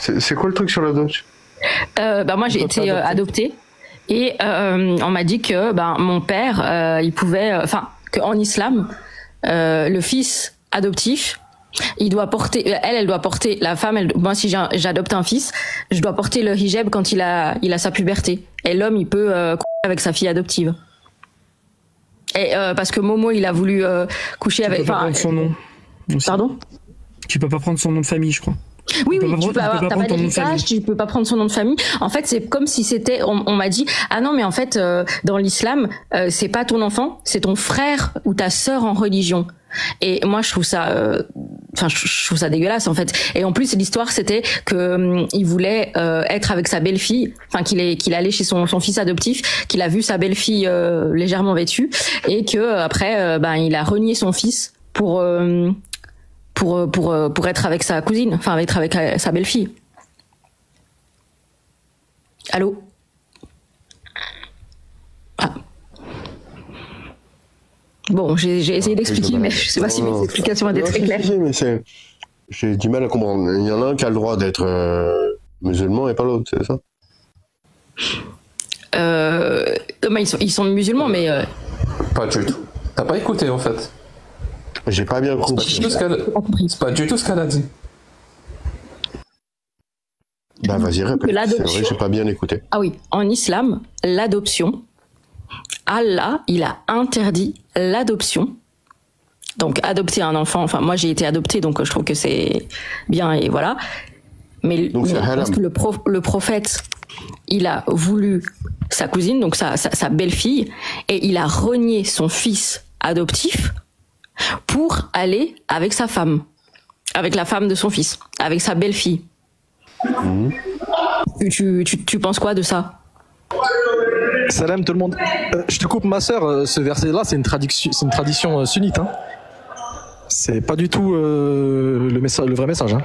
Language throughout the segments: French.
C'est quoi le truc sur l'adoption? Moi j'ai été adoptée et on m'a dit que mon père il pouvait, qu'en islam le fils adoptif il doit porter, elle doit porter, la femme, moi si j'adopte un fils, je dois porter le hijab quand il a sa puberté, et l'homme il peut avec sa fille adoptive. Et parce que Momo il a voulu coucher avec. Tu peux pas prendre son nom. Aussi. Pardon? Tu peux pas prendre son nom de famille, je crois. Oui, tu peux avoir, t'as pas d'héritage, tu peux pas prendre son nom de famille. En fait, c'est comme si c'était, on m'a dit, ah non, mais en fait, dans l'islam, c'est pas ton enfant, c'est ton frère ou ta sœur en religion. Et moi, je trouve ça, je trouve ça dégueulasse, en fait. Et en plus, l'histoire, c'était que il voulait être avec sa belle-fille, qu'il allait chez son fils adoptif, qu'il a vu sa belle-fille légèrement vêtue, et que après, il a renié son fils pour être avec sa cousine, être avec sa belle-fille. Allô? Ah. Bon, j'ai essayé d'expliquer, mais je sais pas si mes explications étaient très claires. J'ai du mal à comprendre. Il y en a un qui a le droit d'être musulman et pas l'autre, c'est ça? Ils sont musulmans, mais... Pas du tout. T'as pas écouté, en fait. J'ai pas bien compris. C'est pas du tout ce qu'elle a dit. Vas-y, répète. C'est vrai, j'ai pas bien écouté. Ah oui, en islam, l'adoption, Allah, il a interdit l'adoption. Donc, adopter un enfant, moi j'ai été adoptée, donc je trouve que c'est bien, et voilà. Mais parce que le prophète, il a voulu sa cousine, donc sa belle-fille, et il a renié son fils adoptif pour aller avec sa femme, avec la femme de son fils, avec sa belle-fille. Tu penses quoi de ça? Salam tout le monde. Je te coupe ma sœur, ce verset-là, c'est une tradition sunnite. Hein. C'est pas du tout le vrai message. Hein.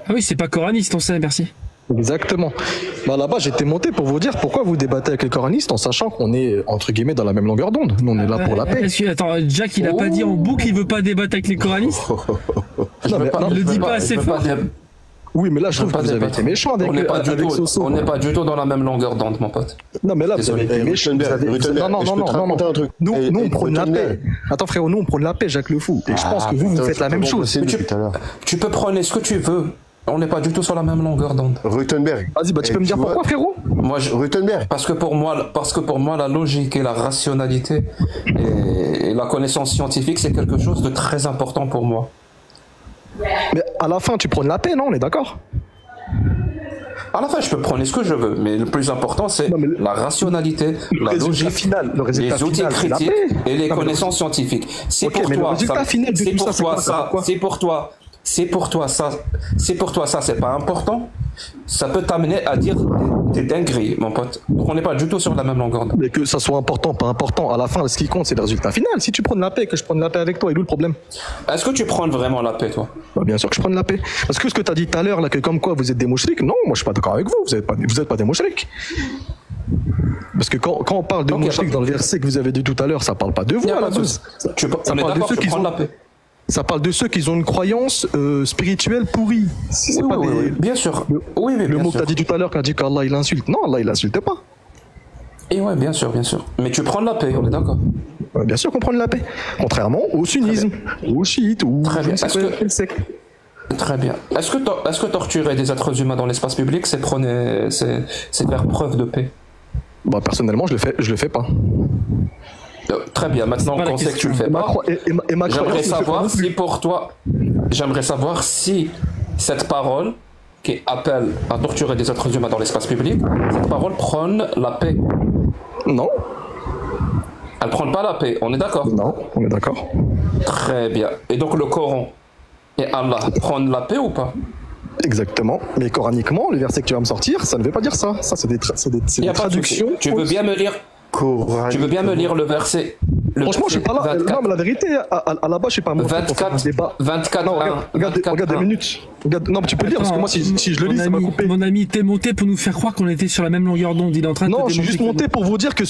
Ah oui, c'est pas coraniste, on sait, merci. Exactement. Là-bas, j'étais monté pour vous dire pourquoi vous débattez avec les coranistes en sachant qu'on est, entre guillemets, dans la même longueur d'onde. Nous, on est là pour la paix. Attends, Jack, il a pas dit en boucle qu'il veut pas débattre avec les coranistes? Il le dit pas assez fort. Oui, mais là, je trouve que vous avez été méchant avec Soso. On n'est pas du tout dans la même longueur d'onde, mon pote. Non, mais là, vous avez été méchant. Non. Nous, on prône la paix. Attends, frérot, nous, on prône la paix, Jacques le Fou. Et je pense que vous faites la même chose. Tu peux prôner ce que tu veux. On n'est pas du tout sur la même longueur d'onde. Rutenberg. Vas-y, tu peux me dire pourquoi, frérot? Rutenberg. Parce que pour moi, la logique et la rationalité et la connaissance scientifique, c'est quelque chose de très important pour moi. Mais à la fin, tu prônes la paix, non? On est d'accord? À la fin, je peux prôner ce que je veux, mais le plus important, c'est la rationalité, la logique, les outils critiques et les connaissances scientifiques. C'est pour toi, ça, c'est pas important. Ça peut t'amener à dire des dingueries, mon pote. Donc on n'est pas du tout sur la même longueur d'onde. Mais que ça soit important, pas important, à la fin, ce qui compte, c'est le résultat final. Si tu prônes la paix, que je prône la paix avec toi, il est où le problème? Est-ce que tu prônes vraiment la paix, toi? Bien sûr que je prône la paix. Parce que ce que tu as dit tout à l'heure, là, que comme quoi vous êtes des mouchriques, non, moi je suis pas d'accord avec vous. Vous êtes pas des mouchriques. Parce que quand on parle de mouchriques dans le verset que vous avez dit tout à l'heure, ça parle pas de vous à la base. On est d'accord, tu prônes la paix. Ça parle de ceux qui ont une croyance spirituelle pourrie. Oui, bien sûr. Le mot que tu as dit tout à l'heure, quand tu as dit qu'Allah il insulte. Non, Allah il insulte pas. Et ouais, bien sûr. Mais tu prends la paix, on est d'accord. Bien sûr qu'on prend la paix. Contrairement au sunnisme, aux chiites, ou très bien. Très bien. Est-ce que torturer des êtres humains dans l'espace public, c'est faire preuve de paix? Personnellement, je le fais pas. Très bien, maintenant qu'on sait que tu le fais pas, j'aimerais savoir si cette parole qui appelle à torturer des êtres humains dans l'espace public, cette parole prône la paix. Non. Elle prône pas la paix, on est d'accord? Non, on est d'accord. Très bien. Et donc le Coran et Allah prônent la paix ou pas? Exactement, mais coraniquement, les versets que tu vas me sortir, ça ne veut pas dire ça. Ça, c'est des traductions. Tu veux bien me lire? Tu veux bien me lire le verset? Franchement, je suis pas là. 24. Non, mais la vérité, à la base, je suis pas monté pour faire un débat. 24. Non, regarde 2 minutes. Non, mais tu peux le lire parce que moi, si je le lis, ça m'a coupé. Mon ami, t'es monté pour nous faire croire qu'on était sur la même longueur d'onde. Il est en train de. Non, je suis juste monté pour vous dire que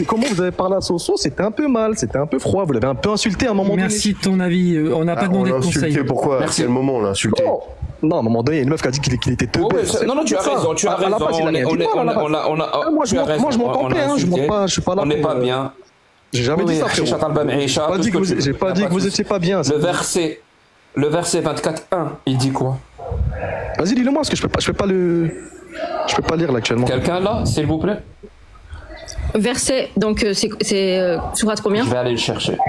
comment vous avez parlé à Soso, c'était un peu mal, c'était un peu froid. Vous l'avez un peu insulté à un moment donné. Merci de ton avis. On n'a pas demandé de conseils. Pourquoi? À quel moment on l'a insulté? Non, à un moment donné, il y a une meuf qui a dit qu'il était teubé. Non, tu as raison, tu as raison. Moi, je m'en campais, hein, je suis pas là. On n'est pas bien. J'ai jamais dit ça, frérot. J'ai pas dit que vous étiez pas bien. Le verset 24.1, il dit quoi? Vas-y, dis-le moi, parce que je peux pas lire là actuellement. Quelqu'un là, s'il vous plaît? Verset, donc c'est sourate combien? Je vais aller le chercher.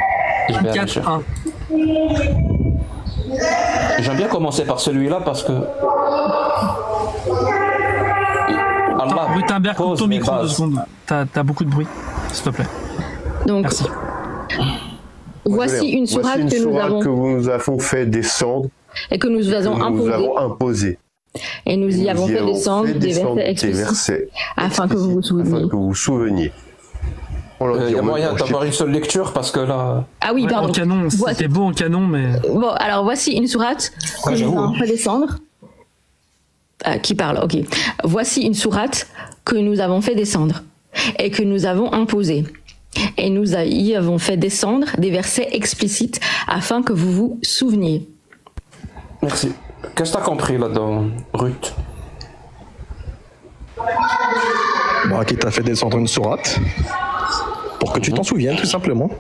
4.1. J'aime bien commencer par celui-là parce que... Allah Rutenberg, coupe ton micro 2 secondes. T'as beaucoup de bruit, s'il te plaît. Donc, merci. Voici une sourate que nous avons fait descendre et que nous avons imposé. Et nous y avons fait descendre des versets afin que vous vous souveniez. Il y a moyen d'avoir une seule lecture parce que là... Ah oui, pardon. En canon, c'était beau en canon, mais... Bon, alors voici une sourate que nous avons fait descendre. Qui parle, ok. Voici une sourate que nous avons fait descendre et que nous avons imposée. Et nous y avons fait descendre des versets explicites afin que vous vous souveniez. Merci. Qu'est-ce que tu as compris là-dedans, Ruth? Bon, qui t'a fait descendre une sourate pour que tu t'en souviennes, tout simplement.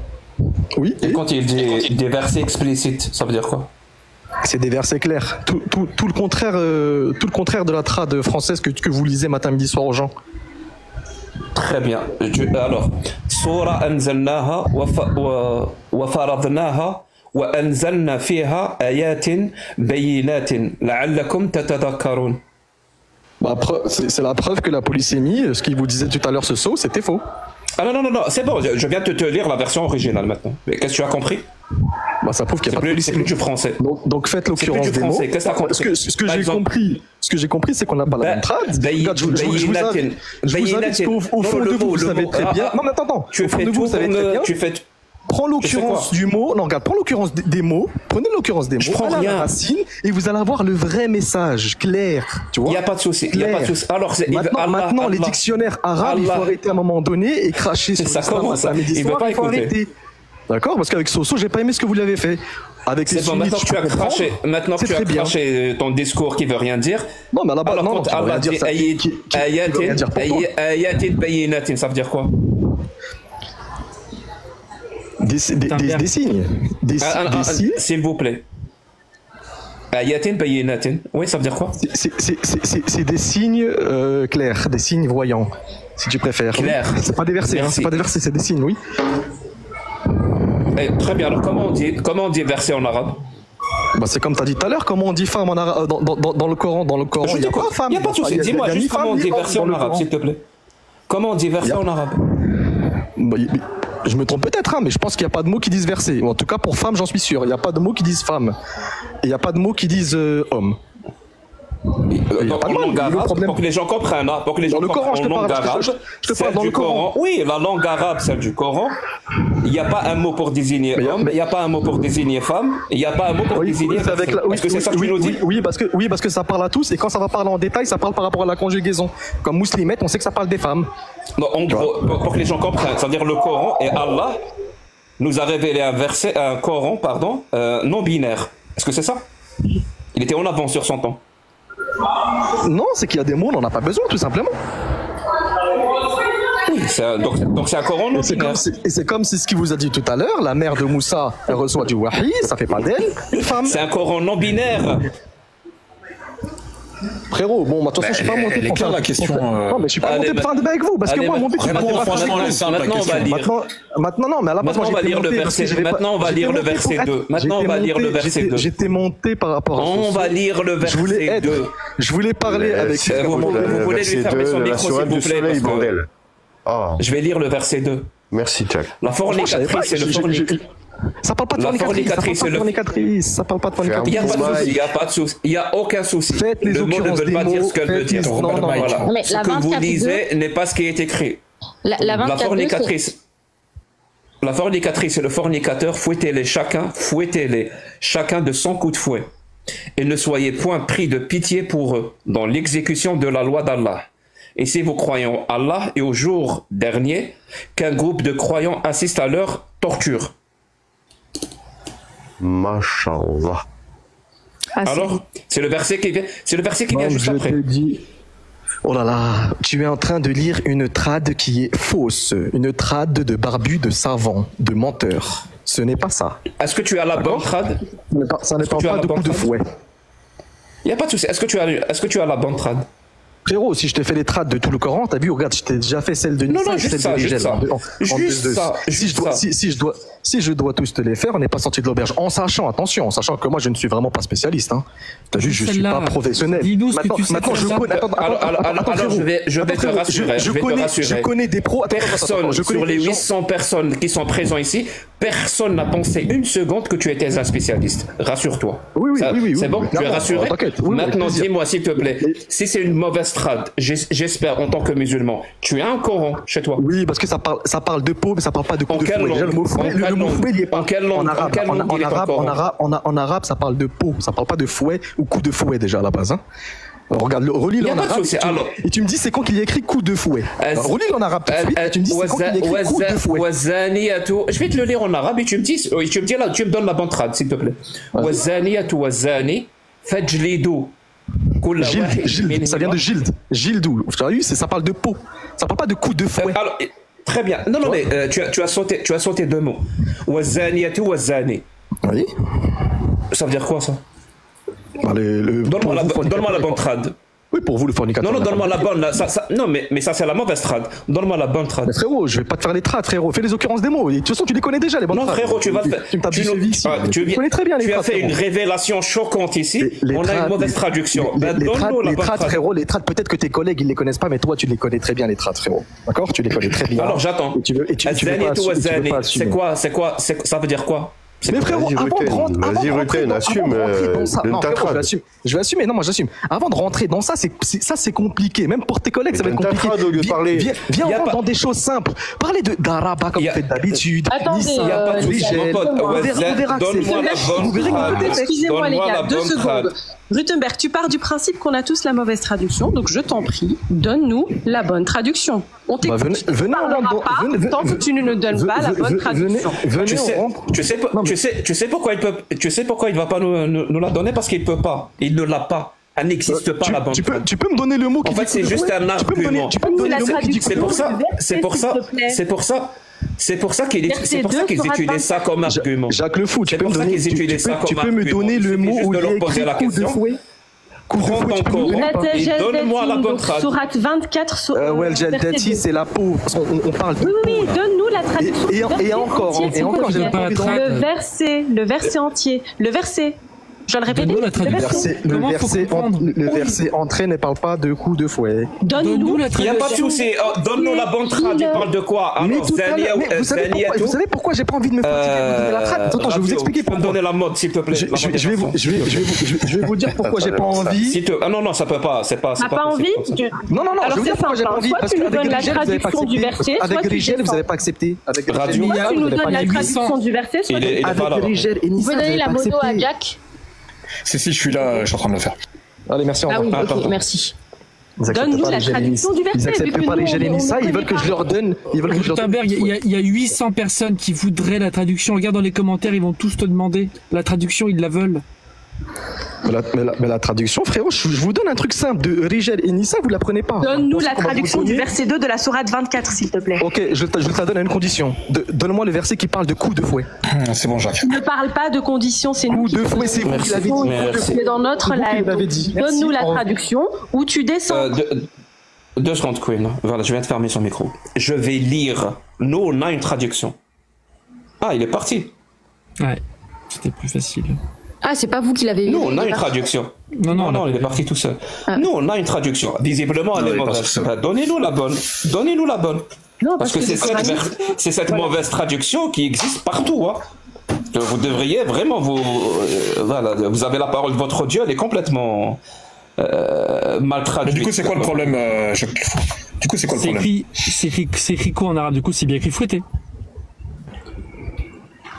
Oui. Et quand il dit des versets explicites, ça veut dire quoi? C'est des versets clairs. Tout le contraire de la trad française que vous lisez matin, midi, soir aux gens. Très bien. Alors, Surah anzalnaha wa faradnaha wa anzalna fiha ayatin bayinatin la'allakum tatadhakkarun. C'est la preuve que la polysémie, ce qu'il vous disait tout à l'heure, ce saut, c'était faux. Ah non, c'est bon, je viens de te lire la version originale maintenant. Mais qu'est-ce que tu as compris? Ça prouve qu'il n'y a pas de polysémie. C'est plus du français. Donc faites l'occurrence des mots. Ce que j'ai compris, c'est qu'on n'a pas la même trad. Je vous invite qu'au fond de vous, vous savez très bien. Non, mais attends. Au fond de vous, vous savez très bien. Prends l'occurrence du mot. Non, regarde, prends l'occurrence des mots. Prenez l'occurrence des mots. Allez à la racine et vous allez avoir le vrai message clair. Tu vois? Il n'y a pas de souci. Alors, maintenant, les dictionnaires arabes, il faut arrêter à un moment donné et cracher sur l'islam à samedi il soir. veut pas Il faut écouter. arrêter. D'accord? Parce qu'avec Soso, j'ai pas aimé ce que vous l'avez fait. Avec les sunnites, maintenant que tu as craché, ton discours qui veut rien dire. Non, mais à la base, non, Allah dit ayatin bayinatin, ça veut dire quoi? Des signes. Des signes. S'il vous plaît. Ayatin bayinatin. Oui, ça veut dire quoi? C'est des signes clairs, des signes voyants, si tu préfères. Clair. C'est pas des versets, hein, c'est pas des versets, c'est des signes, oui. Très bien, alors comment on dit verset en arabe? C'est comme tu as dit tout à l'heure, comment on dit femme en arabe dans le Coran. Dans le Coran, il n'y a pas femme. Il n'y a pas de souci, dis-moi juste comment on dit verset en arabe, s'il te plaît. Comment on dit verset en arabe? Je me trompe peut-être, hein, mais je pense qu'il n'y a pas de mots qui disent verset. En tout cas, pour femme, j'en suis sûr. Il n'y a pas de mots qui disent femme. Et il n'y a pas de mots qui disent homme. En langue arabe, pour que les gens comprennent, pour que les gens comprennent en langue arabe, celle du Coran. Oui, la langue arabe, celle du Coran. Il n'y a pas un mot pour désigner homme, il n'y a pas un mot pour désigner femme, il n'y a pas un mot pour désigner. Est-ce que c'est ça que tu nous dis? Oui, parce que ça parle à tous, et quand ça va parler en détail, ça parle par rapport à la conjugaison. Comme Mouslimette, on sait que ça parle des femmes. Non, en gros, pour que les gens comprennent, c'est-à-dire le Coran et Allah nous a révélé un Coran, non binaire. Est-ce que c'est ça? Il était en avance sur son temps. Non, c'est qu'il y a des mots, on n'en a pas besoin, tout simplement. Oui, donc c'est un Coran non binaire. Et c'est comme c'est ce qu'il vous a dit tout à l'heure, la mère de Moussa, elle reçoit du wahi, ça fait pas d'elle une femme. C'est un Coran non binaire. Frérot, bon, de toute façon, je suis pas monté pour faire la question. Non, mais je suis pas monté pour faire un débat avec vous, parce que moi, mon but, c'est maintenant, on va lire. Maintenant, non, mais à la base, on va lire le verset. Maintenant, on va lire le verset 2. Maintenant, on va lire le verset 2. J'étais monté par rapport à ça. On va lire le verset 2. Je voulais parler avec. Vous voulez lui fermer son micro, s'il vous plaît, bordel. Je vais lire le verset 2. Merci, Jack. La fornicatrice, c'est le fornicateur. Ça parle pas de fornicatrice, ça parle pas de fornicatrice. Il n'y a pas de souci, il n'y a aucun souci. Faites les le mot ne veut pas dire ce qu'elle veut dire. Non, mais ce que vous lisez n'est pas ce qui est écrit. La fornicatrice et le fornicateur, fouettez-les chacun de son coup de fouet. Et ne soyez point pris de pitié pour eux dans l'exécution de la loi d'Allah. Et si vous croyez en Allah et au jour dernier, qu'un groupe de croyants assiste à leur torture. Masha'Allah. Alors, c'est le verset qui vient juste après. Je te dis... Oh là là, tu es en train de lire une trad qui est fausse, une trad de barbu, de savant, de menteur. Ce n'est pas ça. Est-ce que tu as la bonne trad? Ça ne parle pas de coup de fouet. Il n'y a pas de souci. Est-ce que tu as la bonne trad? Frérot, si je te fais les trades de tout le Coran, t'as vu, regarde, je t'ai déjà fait celle de Nissa et celle de Rigel. Si je dois tous te les faire, on n'est pas sorti de l'auberge. En sachant que moi je ne suis vraiment pas spécialiste. Hein. T'as vu, je suis pas professionnel. Maintenant, je connais. Alors, je vais te rassurer. Je connais des pros. Personne sur les 800 personnes qui sont présentes ici, personne n'a pensé une seconde que tu étais un spécialiste. Rassure-toi. Oui. C'est bon, tu es rassuré. Maintenant, dis-moi s'il te plaît, si c'est une mauvaise trad, j'espère en tant que musulman, tu as un Coran chez toi? Oui, parce que ça parle de peau, mais ça parle pas de coup de fouet. En quelle langue? En arabe, ça parle de peau, ça parle pas de fouet ou coup de fouet déjà à la base. Hein. Alors, regarde, relis-le en arabe et tu me dis c'est quand qu'il y a écrit coup de fouet. Relis-le en arabe tout de suite et tu me dis c'est quand qu'il y a écrit coup de fouet. Je vais te le lire en arabe et tu me donnes la bonne trad s'il te plaît. Wazaniyatu wazani fajlidu. Gild, ça vient de Gild. Gildou. Tu as vu, ça parle de peau. Ça parle pas de coup de fouet. Alors, très bien. Non, mais tu as sauté deux mots. Wazaniyatu wazani. Oui. Ça veut dire quoi ça? Donne-moi la bonne trad. Oui, pour vous, le fornicateur. Non, donne-moi la bonne. Non, mais ça, c'est la mauvaise trad. Donne-moi la bonne trad. Mais frérot, je vais pas te faire les trades, frérot. Fais les occurrences des mots. De toute façon, tu les connais déjà, les bonnes trades. Non, frérot, tu vas le faire. Tu connais très bien les trades. Tu as fait une révélation choquante ici. On a une mauvaise traduction. Les trades, frérot, les trades, peut-être que tes collègues, ils les connaissent pas, mais toi, tu les connais très bien, les trades, frérot. D'accord? Tu les connais très bien. Alors, j'attends. C'est quoi? Ça veut dire quoi? Mais frérot, vas-y, Rutten, assume. Je vais assumer, non, moi j'assume. Avant de rentrer dans ça, c'est compliqué. Même pour tes collègues, ça va être compliqué. Viens, on rentre dans des choses simples. Parlez de d'Araba comme vous faites d'habitude. Attendez, excusez-moi les gars, 2 secondes. Rutenberg, tu pars du principe qu'on a tous la mauvaise traduction, donc je t'en prie, donne-nous la bonne traduction. On t'écoute. Tant que tu ne nous donnes pas la bonne traduction. Tu sais pourquoi il ne va pas nous la donner? Parce qu'il ne peut pas. Il ne l'a pas. Elle n'existe pas la bonne traduction. Tu peux me donner le mot qui dit. En fait, c'est juste un argument. C'est pour ça qu'ils utilisent ça comme argument. Jacques Le Fou, tu peux me donner le mot où il y a écrit coup de fouet? Prends ton Coran et donne-moi la bonne traduction. Sourate 24. Ouais, Jaltati, c'est la peau. On parle de peau. Oui, donne-nous la traduction. Et encore, j'ai pas envie de le verset entier. Le verset. Je le répète. Le verset entrée ne parle pas de coup de fouet. Donne-nous la traduction. Il n'y a pas de souci. Donne-nous la bonne traduction. Tu parles de quoi? Vous savez pourquoi j'ai pas envie de me fatiguer la traduction? Attends, je vais vous expliquer pourquoi. Donner la mode, s'il te plaît. Je vais vous dire pourquoi j'ai pas envie. Non, ça peut pas. C'est pas. T'as pas envie? Non, je vais vous dire pourquoi j'ai pas envie. Parce qu'avec Rigel, vous n'avez pas accepté. Avec Rigel, vous n'avez pas accepté. Soit tu nous donnes la traduction du verset, soit avec Rigel et Nissa, vous pouvez donner la moto à Jack. Si, je suis là, je suis en train de le faire. Allez, merci. Ah oui, ok, merci. Donne-nous la traduction du verset. Ils n'acceptent pas les gènes et Nissa, ils veulent que je leur donne. Rutenberg, il y a 800 personnes qui voudraient la traduction. Regarde dans les commentaires, ils vont tous te demander. La traduction, ils la veulent. Mais la traduction, frérot, je vous donne un truc simple. De Rigel et Nissa, vous la prenez pas. Donne-nous la traduction du verset 2 de la sourate 24, s'il te plaît. Ok, je te la donne à une condition. Donne-moi le verset qui parle de coup de fouet. C'est bon, Jacques. Ne parle pas de conditions, c'est nous. Coup de fouet, c'est vous qui l'avez dit. C'est dans notre live. Donne-nous la traduction ou tu descends. 2 secondes, Queen. Voilà, je viens de fermer son micro. Je vais lire. Nous, on a une traduction. Ah, il est parti. Ouais, c'était plus facile. Ah, c'est pas vous qui l'avez eu. Nous, on a une traduction. Non, il est parti tout seul. Nous, on a une traduction. Visiblement, elle est mauvaise. Donnez-nous la bonne. Non, parce que c'est cette mauvaise traduction qui existe partout. Hein. Vous devriez vraiment vous avez la parole de votre Dieu, elle est complètement mal traduite. Mais du coup, c'est quoi le problème, Du coup, c'est quoi le problème? C'est écrit quoi en arabe? Du coup, c'est bien écrit fouetté.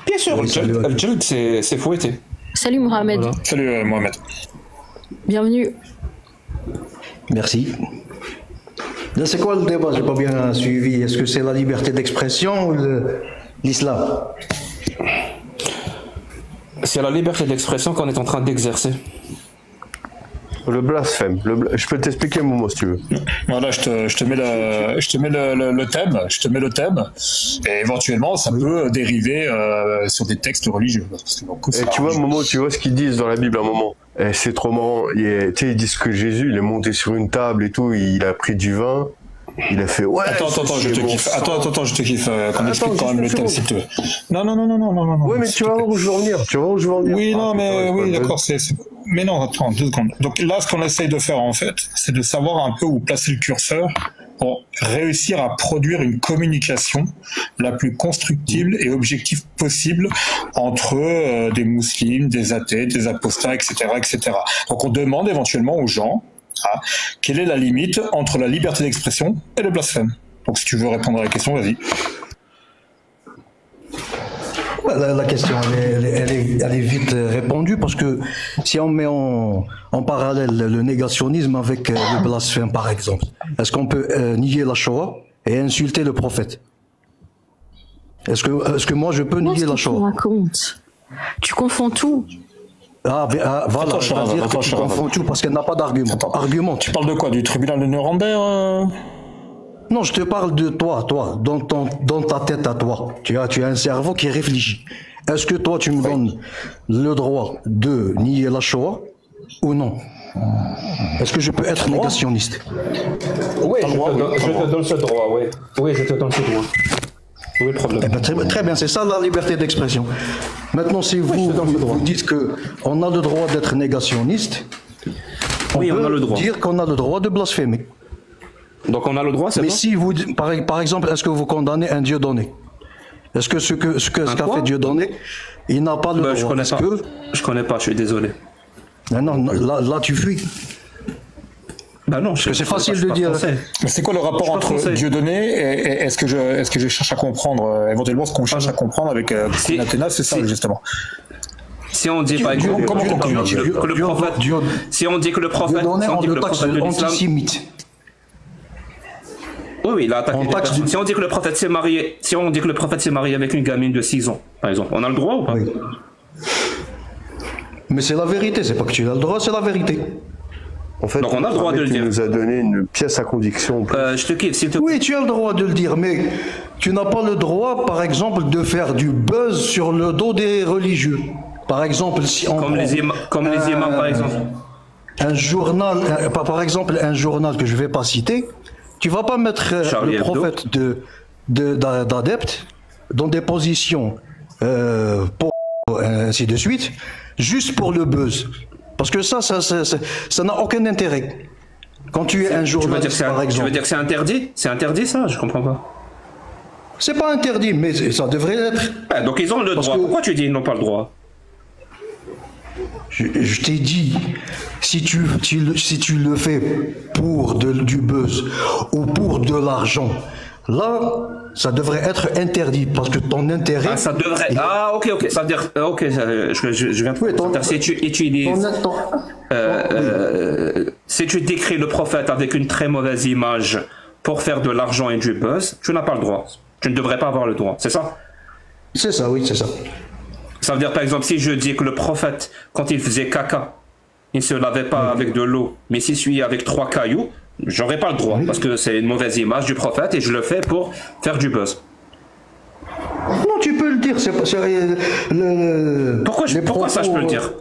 Bien sûr, le Jald, c'est fouetté. Salut Mohamed. Voilà. Salut Mohamed. Bienvenue. Merci. C'est quoi le débat? J'ai pas bien suivi. Est-ce que c'est la liberté d'expression ou l'islam? C'est la liberté d'expression qu'on est en train d'exercer. Le blasphème. Je peux t'expliquer un moment si tu veux. Voilà, je te mets le thème. Et éventuellement, ça peut dériver sur des textes religieux. Parce que, donc, tu vois, Momo, tu vois ce qu'ils disent dans la Bible à un moment. C'est trop marrant. Ils disent que Jésus, il est monté sur une table et tout, il a pris du vin. Il a fait ouais. Attends, je te kiffe. Attends, je te kiffe. Qu'on explique quand même le thème, s'il te plaît. Non. Ouais, mais tu vas voir où je veux en venir. Oui, non, mais oui, d'accord. Mais non, attends, 2 secondes. Donc là, ce qu'on essaye de faire en fait, c'est de savoir un peu où placer le curseur pour réussir à produire une communication la plus constructible et objective possible entre des musulmans, des athées, des apostats, etc., etc. Donc on demande éventuellement aux gens. Quelle est la limite entre la liberté d'expression et le blasphème? Donc si tu veux répondre à la question, vas-y. La question, elle est vite répondue parce que si on met en parallèle le négationnisme avec le blasphème, par exemple, est-ce qu'on peut nier la Shoah et insulter le prophète? Est-ce que moi je peux nier la Shoah? Tu confonds tout. Voilà, tu confonds tout parce qu'elle n'a pas d'argument. Argument. Tu parles de quoi? Du tribunal de Nuremberg Non, je te parle de toi, dans ta tête à toi. Tu as un cerveau qui réfléchit. Est-ce que toi, tu me donnes le droit de nier la Shoah ou non? Est-ce que je peux être négationniste? Oui, je te donne ce droit, oui. Oui, je te donne ce droit. Oui, le problème. Eh ben, très bien, c'est ça la liberté d'expression. Maintenant, si vous dites qu'on a le droit d'être négationniste, on a le droit. Dire qu'on a le droit de blasphémer. Donc on a le droit, c'est Mais si vous, par exemple, est-ce que vous condamnez un Dieu donné? Est-ce que ce qu'a fait Dieu donné, il n'a pas le droit? Je connais pas, je suis désolé. Non, là tu fuis. Bah non, parce que c'est facile de dire. Mais c'est quoi le rapport entre Dieu donné et est-ce que je cherche à comprendre éventuellement ce qu'on cherche à comprendre avec Athéna, c'est ça justement. Si on dit par exemple que le prophète, si on dit que le prophète de l'islam, oui, il a attaqué. Si on dit que le prophète s'est marié, avec une gamine de 6 ans, par exemple, on a le droit ou pas? Oui. Mais c'est la vérité, c'est pas que tu as le droit, c'est la vérité. En fait, donc on a le droit de le dire. Tu nous as donné une pièce à conviction. Je te quitte, s'il te plaît. Oui, tu as le droit de le dire, mais tu n'as pas le droit, par exemple, de faire du buzz sur le dos des religieux. Par exemple, si on comme les imams, par exemple. Un journal, par exemple, un journal que je vais pas citer, tu vas pas mettre le prophète d'adeptes dans des positions pour ainsi de suite, juste pour le buzz. Parce que ça n'a aucun intérêt. Quand tu es un journaliste, par exemple. Tu veux dire que c'est interdit? C'est interdit ça? Je comprends pas. C'est pas interdit, mais ça devrait l'être. Donc ils ont le droit. Pourquoi tu dis qu'ils n'ont pas le droit? Je t'ai dit, si tu le fais pour du buzz ou pour de l'argent, là, ça devrait être interdit parce que ton intérêt. Ah, ça devrait. Ok. Ça veut dire. Ok, je viens de. Oui, si tu utilises. Si tu décris le prophète avec une très mauvaise image pour faire de l'argent et du buzz, tu n'as pas le droit. Tu ne devrais pas avoir le droit, c'est ça? C'est ça, oui, c'est ça. Ça veut dire, par exemple, si je dis que le prophète, quand il faisait caca, il ne se lavait pas avec de l'eau, mais s'essuyait avec 3 cailloux, j'aurais pas le droit, parce que c'est une mauvaise image du prophète et je le fais pour faire du buzz. Non, tu peux le dire, Pourquoi ça je peux le dire?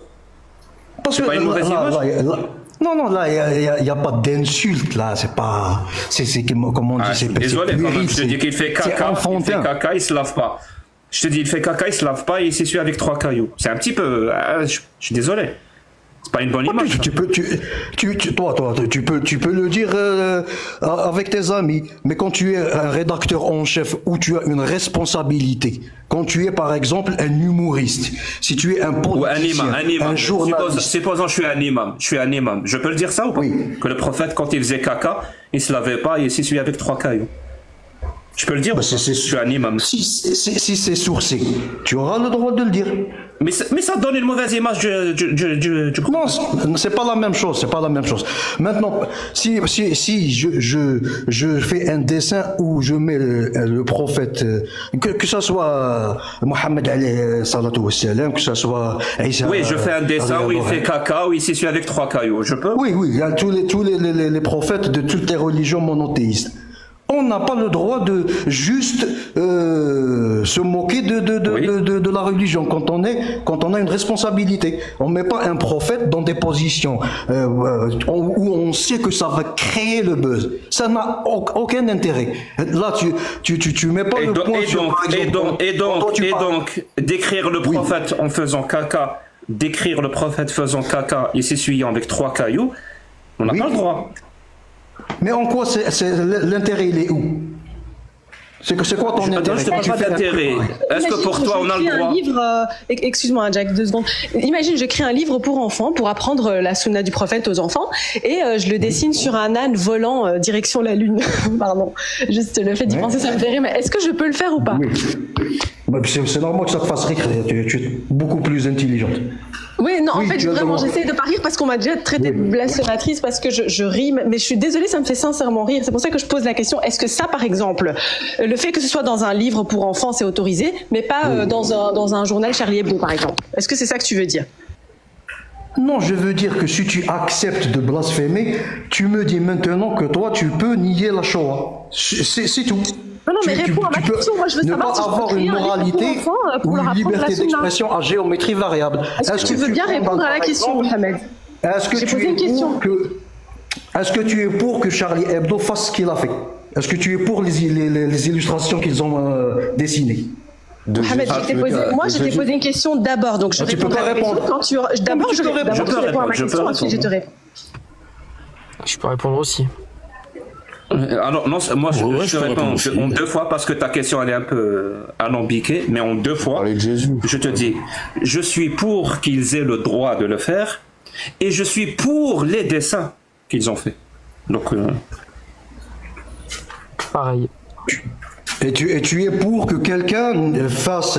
Parce que pas une mauvaise image? Non, là, il n'y a pas d'insulte, là, c'est pas. Comment on dit, c'est désolé, quand même, je te dis qu'il fait caca, il se lave pas. Je te dis, il fait caca, il se lave pas et il s'essuie avec 3 cailloux. C'est un petit peu. Je suis désolé. C'est pas une bonne image. Tu peux le dire avec tes amis, mais quand tu es un rédacteur en chef où tu as une responsabilité, quand tu es par exemple un humoriste, si tu es un politicien, un journaliste. Supposons je suis un imam. Je peux le dire ça ou pas? Oui. Que le prophète, quand il faisait caca, il se lavait pas et il s'essuyait avec 3 cailloux. Je peux le dire, je suis un imam. Si c'est sourcé, tu auras le droit de le dire. Mais ça donne une mauvaise image du Non, c'est pas la même chose, c'est pas la même chose. Maintenant, si je fais un dessin où je mets le prophète, que ça soit Mohammed alayhi salatu wassalam, que ça soit Isa. Oui, je fais un dessin où il fait caca, où il s'essuie avec 3 cailloux, je peux? Oui, il y a tous les prophètes de toutes les religions monothéistes. On n'a pas le droit de juste se moquer de la religion quand on a une responsabilité. On met pas un prophète dans des positions où on sait que ça va créer le buzz. Ça n'a aucun intérêt. Là, tu mets pas le point sur. Et donc, décrire le prophète en faisant caca, décrire le prophète faisant caca et s'essuyant avec 3 cailloux, on n'a pas le droit. Mais en quoi l'intérêt, il est où? C'est quoi ton intérêt? Je te parle pas d'intérêt. Est-ce que pour toi, on a le droit? Excuse-moi, Jack, 2 secondes. Imagine, je crée un livre pour enfants, pour apprendre la sunna du prophète aux enfants, et je le dessine sur un âne volant direction la lune. Pardon. Juste le fait d'y penser, ça me fait rire. Mais est-ce que je peux le faire ou pas? Oui. C'est normal que ça te fasse rire. Tu es beaucoup plus intelligente. Oui, non, en fait, vraiment, j'essaie de pas rire parce qu'on m'a déjà traité de blasphématrice parce que je ris, mais je suis désolée, ça me fait sincèrement rire. C'est pour ça que je pose la question, est-ce que ça, par exemple, le fait que ce soit dans un livre pour enfants, c'est autorisé, mais pas dans un journal Charlie Hebdo, par exemple? Est-ce que c'est ça que tu veux dire? Non, je veux dire que si tu acceptes de blasphémer, tu me dis maintenant que toi, tu peux nier la Shoah. C'est tout. Non, mais réponds à ma question. Moi, je veux savoir si je peux avoir une moralité ou une liberté d'expression à géométrie variable. Est-ce que tu veux bien répondre à la question, Mohamed? Est-ce que tu es pour que Charlie Hebdo fasse ce qu'il a fait? Est-ce que tu es pour les illustrations qu'ils ont dessinées? Mohamed, je t'ai posé une question d'abord, donc je réponds à la question. D'abord, je réponds à ma question, ensuite je te réponds. Je peux répondre aussi. Alors, non, moi je réponds en 2 fois parce que ta question elle est un peu alambiquée, mais en 2 fois, je te dis, je suis pour qu'ils aient le droit de le faire et je suis pour les dessins qu'ils ont fait. Donc, pareil. Et tu es pour que quelqu'un fasse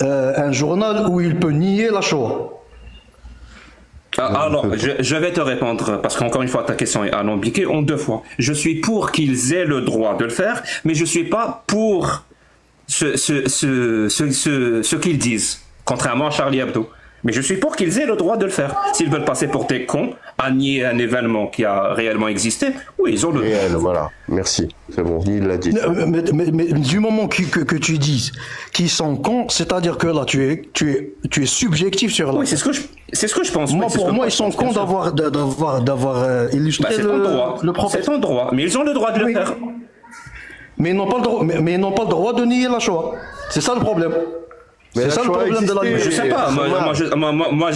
un journal où il peut nier la Shoah? Alors, je vais te répondre, parce qu'encore une fois, ta question est alambiquée en 2 fois. Je suis pour qu'ils aient le droit de le faire, mais je ne suis pas pour ce qu'ils disent, contrairement à Charlie Hebdo. Mais je suis pour qu'ils aient le droit de le faire. S'ils veulent passer pour des cons, à nier un événement qui a réellement existé, oui, ils ont le droit. Voilà, merci, c'est bon, il l'a dit. Mais du moment que tu dis qu'ils sont cons, c'est-à-dire que là, tu es subjectif sur la... Oui, c'est ce que je pense. Moi, pour moi, ils sont cons d'avoir illustré le prophète. C'est ton droit, mais ils ont le droit de le faire. Mais ils n'ont pas le droit, mais ils n'ont pas le droit de nier la Shoah. C'est ça le problème. C'est ça le problème de la liberté. Je sais pas, moi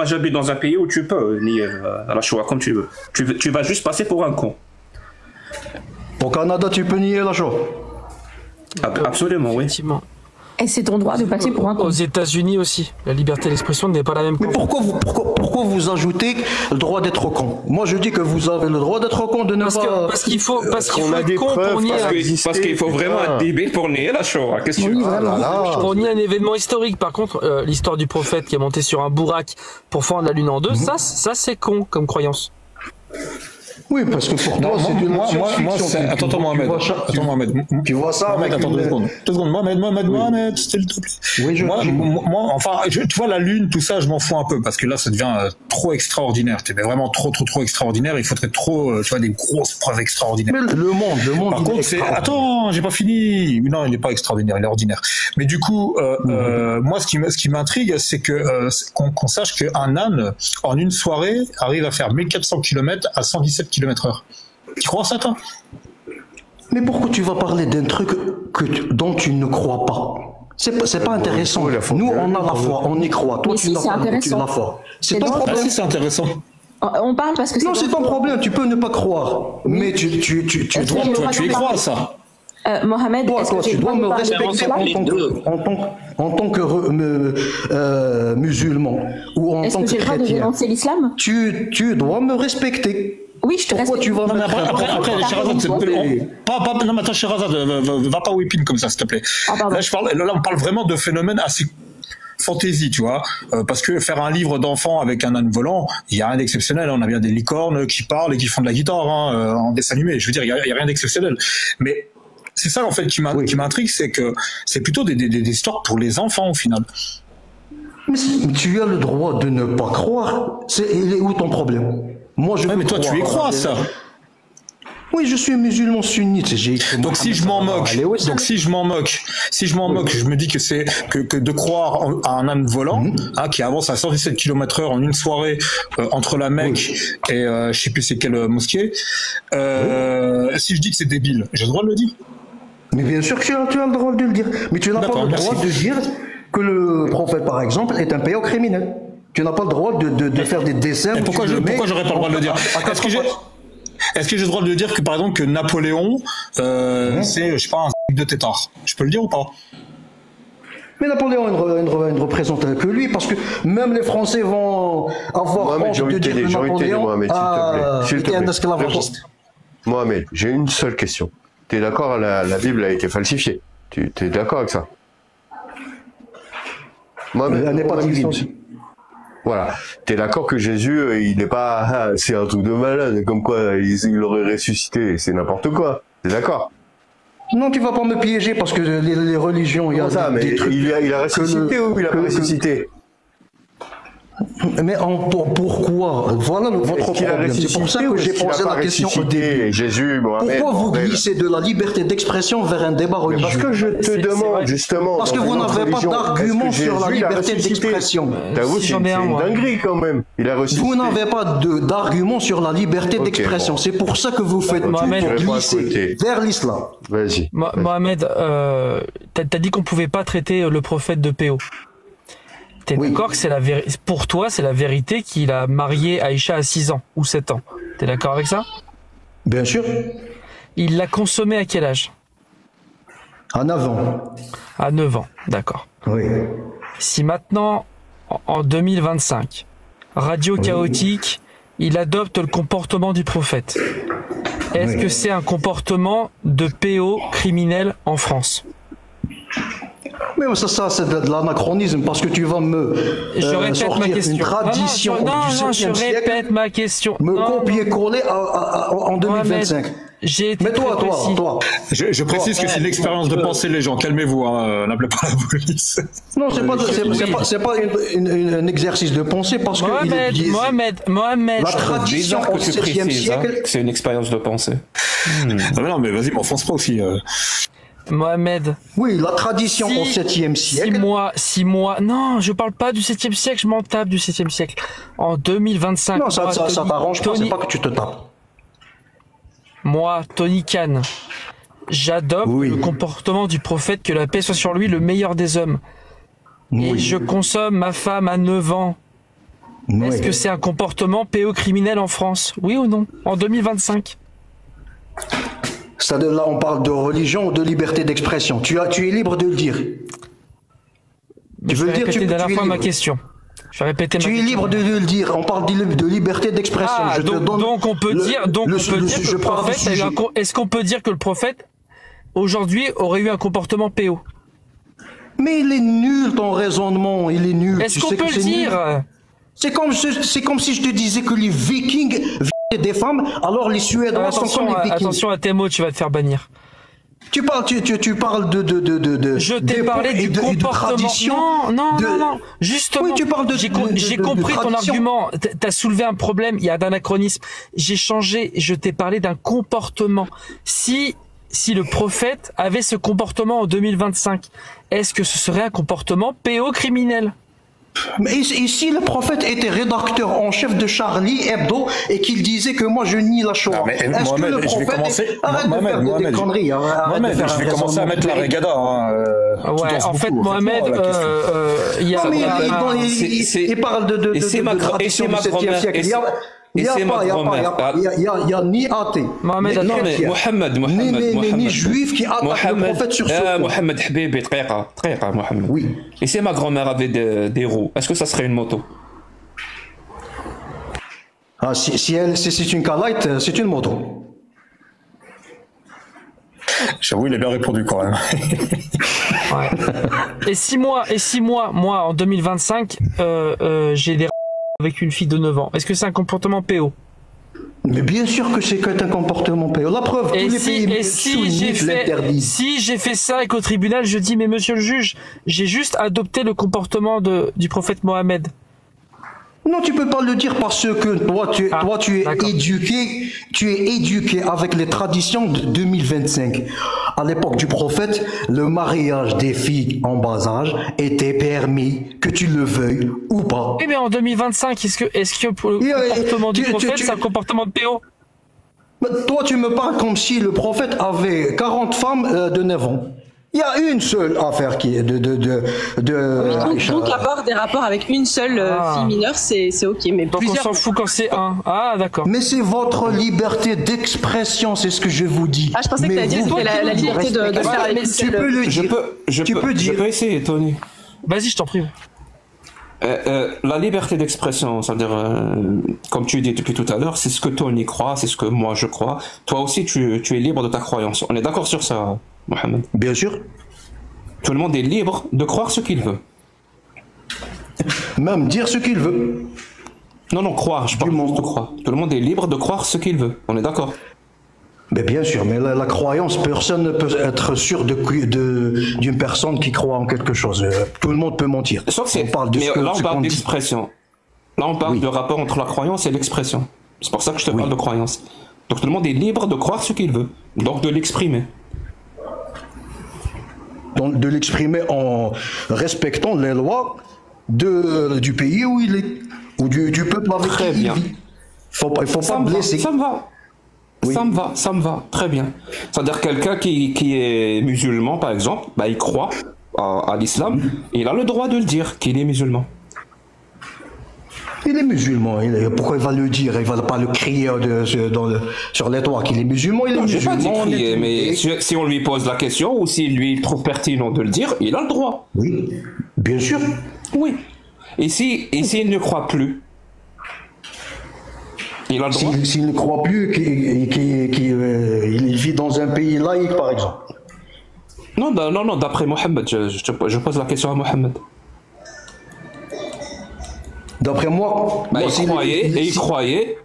j'habite dans un pays où tu peux nier la Shoah comme tu veux. Tu vas juste passer pour un con. Au Canada, tu peux nier la Shoah. Absolument, oui. Et c'est ton droit de passer pour un con. Aux États-Unis aussi, la liberté d'expression n'est pas la même. Mais pourquoi vous ajoutez le droit d'être con? Moi, je dis que vous avez le droit d'être con, de ne pas... Parce qu'il faut être con pour nier... Parce qu'il faut vraiment être débile pour nier la Shoah. Qu'est-ce que tu veux? Pour nier un événement historique. Par contre, l'histoire du prophète qui est monté sur un bourrac pour fendre la lune en 2, ça c'est con comme croyance. Oui, parce que pour toi, c'est une science-fiction. Attends, Mohamed. Tu vois ça? Mohamed, attends 2 secondes. Mohamed, s'il te plaît. Oui, moi, enfin, tu vois, la Lune, tout ça, je m'en fous un peu, parce que là, ça devient trop extraordinaire. C'est vraiment trop extraordinaire. Il faudrait trop, tu vois, des grosses preuves extraordinaires. Mais le monde. Par contre, attends, j'ai pas fini. Non, il n'est pas extraordinaire, il est ordinaire. Mais du coup, moi, ce qui m'intrigue, c'est qu'on sache qu'un âne, en une soirée, arrive à faire 1400 km à 117 km/h. Tu crois ça, toi? Mais pourquoi tu vas parler d'un truc dont tu ne crois pas? C'est pas intéressant. Nous, on a la foi, on y croit. Toi, tu n'as la foi. C'est ton problème. Si, c'est intéressant. On parle parce que non, c'est ton problème. Tu peux ne pas croire, mais tu y crois, ça. Mohamed, tu dois me respecter en tant que musulman ou en tant que chrétien. Dénoncer l'islam? Tu dois me respecter. Oui, je te laisse. Pourquoi tu vas Non, mais après, Sherazade, non, mais attends, Sherazade, va pas whipping comme ça, s'il te plaît. Là, on parle vraiment de phénomènes assez fantaisie, tu vois, parce que faire un livre d'enfant avec un âne volant, il y a rien d'exceptionnel. On a bien des licornes qui parlent et qui font de la guitare en dessin animé. Je veux dire, il y a rien d'exceptionnel. Mais c'est ça en fait qui m'intrigue, c'est que c'est plutôt des histoires pour les enfants au final. Mais tu as le droit de ne pas croire. Il est où ton problème? Moi, je. Mais toi, tu y crois ça. Oui, je suis musulman sunnite. Donc si je m'en moque, je me dis que c'est que de croire à un âne volant qui avance à 117 km/h en une soirée entre la Mecque et je sais plus c'est quelle mosquée. Si je dis que c'est débile, j'ai le droit de le dire. Mais bien sûr que tu as le droit de le dire. Mais tu n'as pas le droit de dire que le prophète, par exemple, est un pédocriminel. Tu n'as pas le droit de faire des dessins. Pourquoi j'aurais pas le droit de le dire? Est-ce que j'ai le droit de dire que par exemple que Napoléon c'est, je sais pas, un de tétard? Je peux le dire ou pas? Mais Napoléon ne représente que lui, parce que même les Français vont avoir honte de dire que Napoléon était un esclavagiste. Mohamed, j'ai une seule question. Tu es d'accord, la Bible a été falsifiée? Tu es d'accord avec ça? Mohamed, elle n'est pas divine. Voilà. T'es d'accord que Jésus, il n'est pas, c'est un truc de malade, comme quoi il aurait ressuscité, c'est n'importe quoi. T'es d'accord? Non, tu vas pas me piéger parce que les religions, il y a ça, mais des trucs. Il a ressuscité ou il a pas ressuscité? Mais pourquoi? Voilà votre problème. C'est pour ça que j'ai posé la question au début. Jésus, Mohamed, pourquoi vous glissez de la liberté d'expression vers un débat religieux? Parce que je te demande justement. Parce que vous n'avez pas d'argument sur la liberté d'expression. T'avoue, c'est une dinguerie quand même. Il a ressuscité. Vous n'avez pas d'argument sur la liberté d'expression. C'est pour ça que vous faites tout pour glisser vers l'islam. Vas-y. Mohamed, t'as dit qu'on pouvait pas traiter le prophète de péo. T'es d'accord que c'est pour toi, c'est la vérité qu'il a marié Aïcha à 6 ans ou 7 ans. T'es d'accord avec ça? Bien sûr. Il l'a consommé à quel âge? À 9 ans. À 9 ans, d'accord. Oui. Si maintenant, en 2025, Radio Chaotique, il adopte le comportement du prophète, est-ce que c'est un comportement de PO criminel en France? Mais ça c'est de l'anachronisme parce que tu vas me sortir une tradition du 7e siècle. Je répète ma question. Me copier-coller en 2025. Mais toi. Je précise que c'est l'expérience de penser les gens. Calmez-vous, n'appelez pas la police. Non, c'est pas un exercice de pensée parce que Mohamed, la tradition au 7e siècle, c'est une expérience de pensée. Non, mais vas-y, m'enfonce pas aussi. Mohamed. Oui, la tradition au 7e siècle. 6 mois. Non, je parle pas du 7e siècle, je m'en tape du 7e siècle. En 2025. Non, ça t'arrange pas, c'est pas que tu te tapes. Moi, Tony Khan, j'adopte le comportement du prophète, que la paix soit sur lui, le meilleur des hommes. Et je consomme ma femme à 9 ans. Est-ce que c'est un comportement pédocriminel en France? Oui ou non? En 2025? C'est-à-dire là, on parle de religion ou de liberté d'expression. Tu es libre de le dire. Tu veux le dire? Tu dernière fois ma question. Je vais répéter ma question. Tu es libre de le dire. On parle de liberté d'expression. Donc on peut dire que le prophète. Est-ce qu'on peut dire que le prophète aujourd'hui aurait eu un comportement PO? Mais il est nul ton raisonnement. Il est nul. Est-ce qu'on peut le dire? C'est comme si je te disais que les Vikings des femmes, alors les Suédois sont comme les Vikings. Attention à tes mots, tu vas te faire bannir. Tu parles de je t'ai parlé du comportement. Non. Justement, oui, tu parles j'ai compris ton argument. T'as soulevé un problème, il y a d'anachronisme. J'ai changé, je t'ai parlé d'un comportement. Si le prophète avait ce comportement en 2025, est-ce que ce serait un comportement pédocriminel? Mais si le prophète était rédacteur en chef de Charlie Hebdo et qu'il disait que moi je nie la Shoah, est-ce que le prophète Mohamed, je vais commencer à mettre la régada. En fait, Mohamed, il parle de tradition du 7e siècle. Il y a ni athée, ni juif qui attaque le prophète sur ce point. Mohamed Habibi, دقيقة Mohamed. Oui. Et si ma grand-mère avait des roues, est-ce que ça serait une moto? Ah, si c'est une K-Lite, c'est une moto. J'avoue, il a bien répondu quand même. Ouais. Et si moi, en 2025, j'ai des avec une fille de 9 ans, est-ce que c'est un comportement PO? Mais bien sûr que c'est un comportement PO. La preuve, tous les pays si j'ai fait ça et qu'au tribunal, je dis, mais monsieur le juge, j'ai juste adopté le comportement du prophète Mohammed. Non, tu peux pas le dire parce que toi, tu es éduqué avec les traditions de 2025. À l'époque du prophète, le mariage des filles en bas âge était permis, que tu le veuilles ou pas. Eh bien, en 2025, est-ce que le comportement du prophète, c'est un comportement de PO? Toi, tu me parles comme si le prophète avait 40 femmes de 9 ans. Il y a une seule affaire qui est donc avoir des rapports avec une seule fille mineure, c'est ok, mais donc plusieurs... on s'en fout quand c'est un. Ah, d'accord. Mais c'est votre liberté d'expression, c'est ce que je vous dis. Ah, je pensais que tu allais dire c'était la liberté de faire avec une seule... Tu peux le dire. Je peux essayer, Tony. Vas-y, je t'en prie. La liberté d'expression, c'est-à-dire, comme tu dis depuis tout à l'heure, c'est ce que Tony croit, c'est ce que moi je crois. Toi aussi, tu es libre de ta croyance. On est d'accord sur ça, Mohamed? Bien sûr. Tout le monde est libre de croire ce qu'il veut. Même dire ce qu'il veut. Non, croire, je parle juste de croire. Tout le monde est libre de croire ce qu'il veut. On est d'accord? Mais bien sûr, mais la croyance, personne ne peut être sûr d'une personne qui croit en quelque chose. Tout le monde peut mentir. On parle d'expression. Là, on parle de rapport entre la croyance et l'expression. C'est pour ça que je te parle de croyance. Donc tout le monde est libre de croire ce qu'il veut, donc de l'exprimer. Donc de l'exprimer en respectant les lois du pays où il est, ou du peuple avec qui il vit. Il faut pas blesser. Ça me va. Oui. Ça me va, très bien. C'est-à-dire quelqu'un qui est musulman, par exemple, bah, il croit à l'islam, et il a le droit de le dire qu'il est musulman. Il est musulman, pourquoi il va le dire? Il va pas le crier sur les toits qu'il est musulman, il est musulman. Je vais pas dire crier, mais si on lui pose la question, ou s'il lui trouve pertinent de le dire, il a le droit. Oui, bien sûr. Oui. Et s'il ne croit plus, il a le droit. S'il ne croit plus qu'il vit dans un pays laïque, par exemple. Non, d'après Mohammed, je pose la question à Mohammed. D'après moi, il croyait,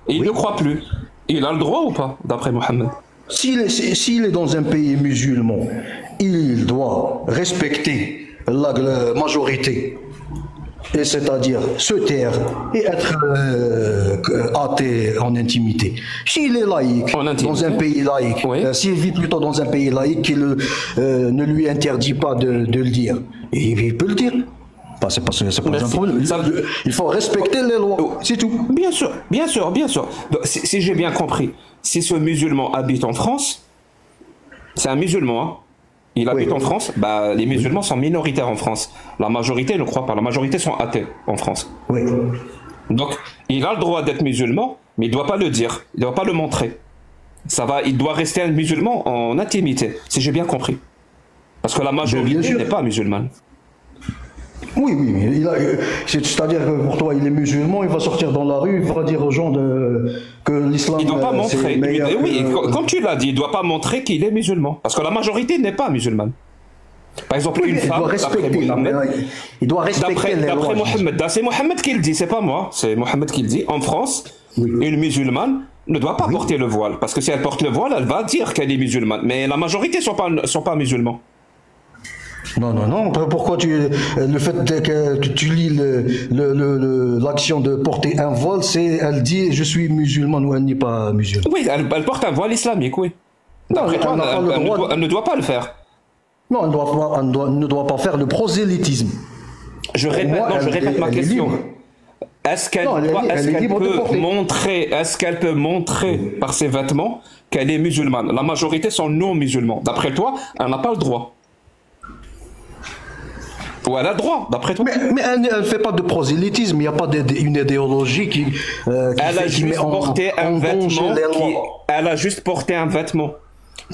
et il ne croit plus. Il a le droit ou pas, d'après Mohammed? S'il est dans un pays musulman, il doit respecter la majorité, et c'est-à-dire se taire et être athée en intimité. S'il est laïque, dans un pays laïque, s'il vit plutôt dans un pays laïque qui ne lui interdit pas de le dire, il peut le dire. C'est pas un problème. Il faut respecter les lois, c'est tout. Bien sûr. Donc, si j'ai bien compris, si ce musulman habite en France, c'est un musulman, hein, il habite en France, bah, les musulmans sont minoritaires en France. La majorité ne croit pas, la majorité sont athées en France. Oui. Donc, il a le droit d'être musulman, mais il ne doit pas le dire, il ne doit pas le montrer. Il doit rester un musulman en intimité, si j'ai bien compris. Parce que la majorité n'est pas musulmane. Oui, c'est-à-dire que pour toi, il est musulman, il va sortir dans la rue, il va dire aux gens que l'islam... Il ne doit pas montrer. Oui, comme tu l'as dit, il ne doit pas montrer qu'il est musulman. Parce que la majorité n'est pas musulmane. Par exemple, une femme, il doit respecter les lois. C'est Mohammed qui le dit, c'est pas moi. C'est Mohammed qui le dit. En France, une musulmane ne doit pas porter le voile. Parce que si elle porte le voile, elle va dire qu'elle est musulmane. Mais la majorité ne sont pas musulmans. Non. Pourquoi le fait que tu lis l'action de porter un voile, elle dit je suis musulmane ou elle n'est pas musulmane. Oui, elle porte un voile islamique, oui. D'après toi, elle ne doit pas le faire. Non, elle ne doit pas faire le prosélytisme. Je répète ma question. Est-ce qu'elle peut montrer par ses vêtements qu'elle est musulmane? La majorité sont non musulmans. D'après toi, elle n'a pas le droit. Ou elle a le droit, d'après toi. Mais elle ne fait pas de prosélytisme, il n'y a pas une idéologie qui met en danger les lois. Elle a juste porté un vêtement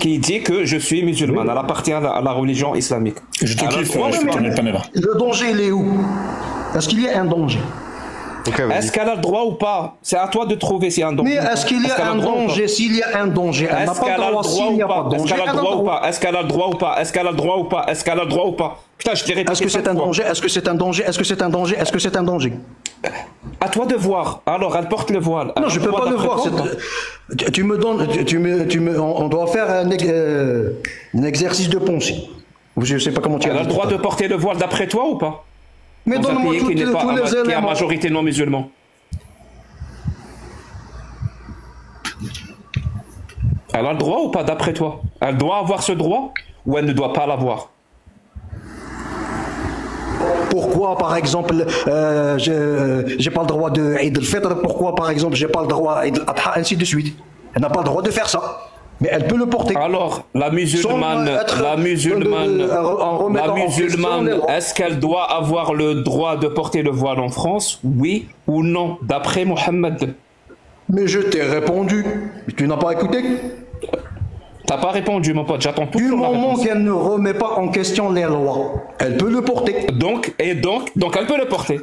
qui dit que je suis musulmane, elle appartient à la religion islamique. Je te kiffe, le danger, il est où? Est-ce qu'il y a un danger? Okay, est-ce qu'elle a le droit ou pas? C'est à toi de trouver s'il y a un danger. Mais est-ce qu'il y a un danger? S'il y a un danger, elle n'a pas le droit. S'il n'y a pas de danger, elle a le droit ou pas? Est-ce qu'elle a le droit ou pas? Est-ce qu'elle a le droit ou pas? Est-ce qu'elle a le droit ou pas? Putain, je dirais. Est-ce que c'est un danger? Est-ce que c'est un danger? Est-ce que c'est un danger? Est-ce que c'est un danger? À toi de voir. Alors, elle porte le voile. Non, je peux pas le voir. Tu me donnes, on doit faire un exercice de pensée. Je sais pas comment tu as. Elle a le droit de porter le voile d'après toi ou pas? Mais donne-moi tous les éléments. Qui est à majorité non musulman. Elle a le droit ou pas d'après toi? Elle doit avoir ce droit ou elle ne doit pas l'avoir? Pourquoi, par exemple, j'ai pas le droit de Eid al-Fitr? Pourquoi, par exemple, j'ai pas le droit à Eid al-Adha, ainsi de suite? Elle n'a pas le droit de faire ça. Mais elle peut le porter. Alors, la musulmane, est-ce qu'elle doit avoir le droit de porter le voile en France? Oui ou non, d'après Mohammed? Mais je t'ai répondu. Mais tu n'as pas écouté? T'as pas répondu, mon pote, j'attends tout. Du moment qu'elle ne remet pas en question les lois, elle peut le porter. Donc elle peut le porter.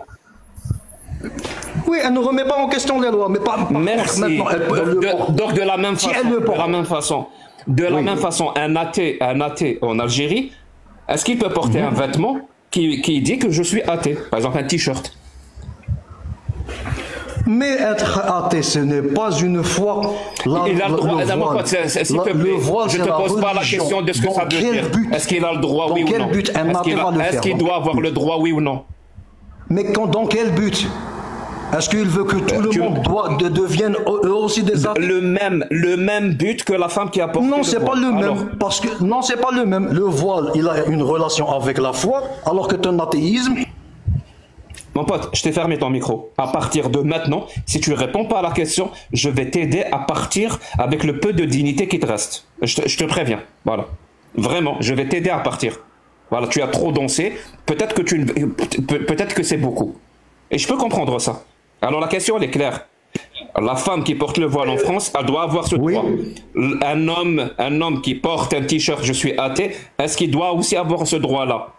Oui, elle ne remet pas en question les lois, mais pas. Merci. Maintenant, elle peut donc de la même façon, même façon, un athée en Algérie, est-ce qu'il peut porter un vêtement qui dit que je suis athée, par exemple un t-shirt? Mais être athée, ce n'est pas une foi. Il a le droit, s'il te plaît, je ne te pose pas la question de ce que ça veut dire. Est-ce qu'il a le droit, oui ou non? Est-ce qu'il doit avoir le droit, oui ou non? Mais dans quel but? Est-ce qu'il veut que tout le monde devienne eux aussi des athées? Le même but que la femme qui a porté le voile. Non, c'est pas le même. Parce que, non, c'est pas le même. Le voile, il a une relation avec la foi, alors que ton athéisme... Mon pote, je t'ai fermé ton micro. À partir de maintenant, si tu réponds pas à la question, je vais t'aider à partir avec le peu de dignité qui te reste. Je te préviens. Voilà. Vraiment, je vais t'aider à partir. Voilà, tu as trop dansé. Peut-être que c'est beaucoup. Et je peux comprendre ça. Alors la question, elle est claire. La femme qui porte le voile en France, elle doit avoir ce droit. Un homme qui porte un t-shirt, je suis athée, est-ce qu'il doit aussi avoir ce droit-là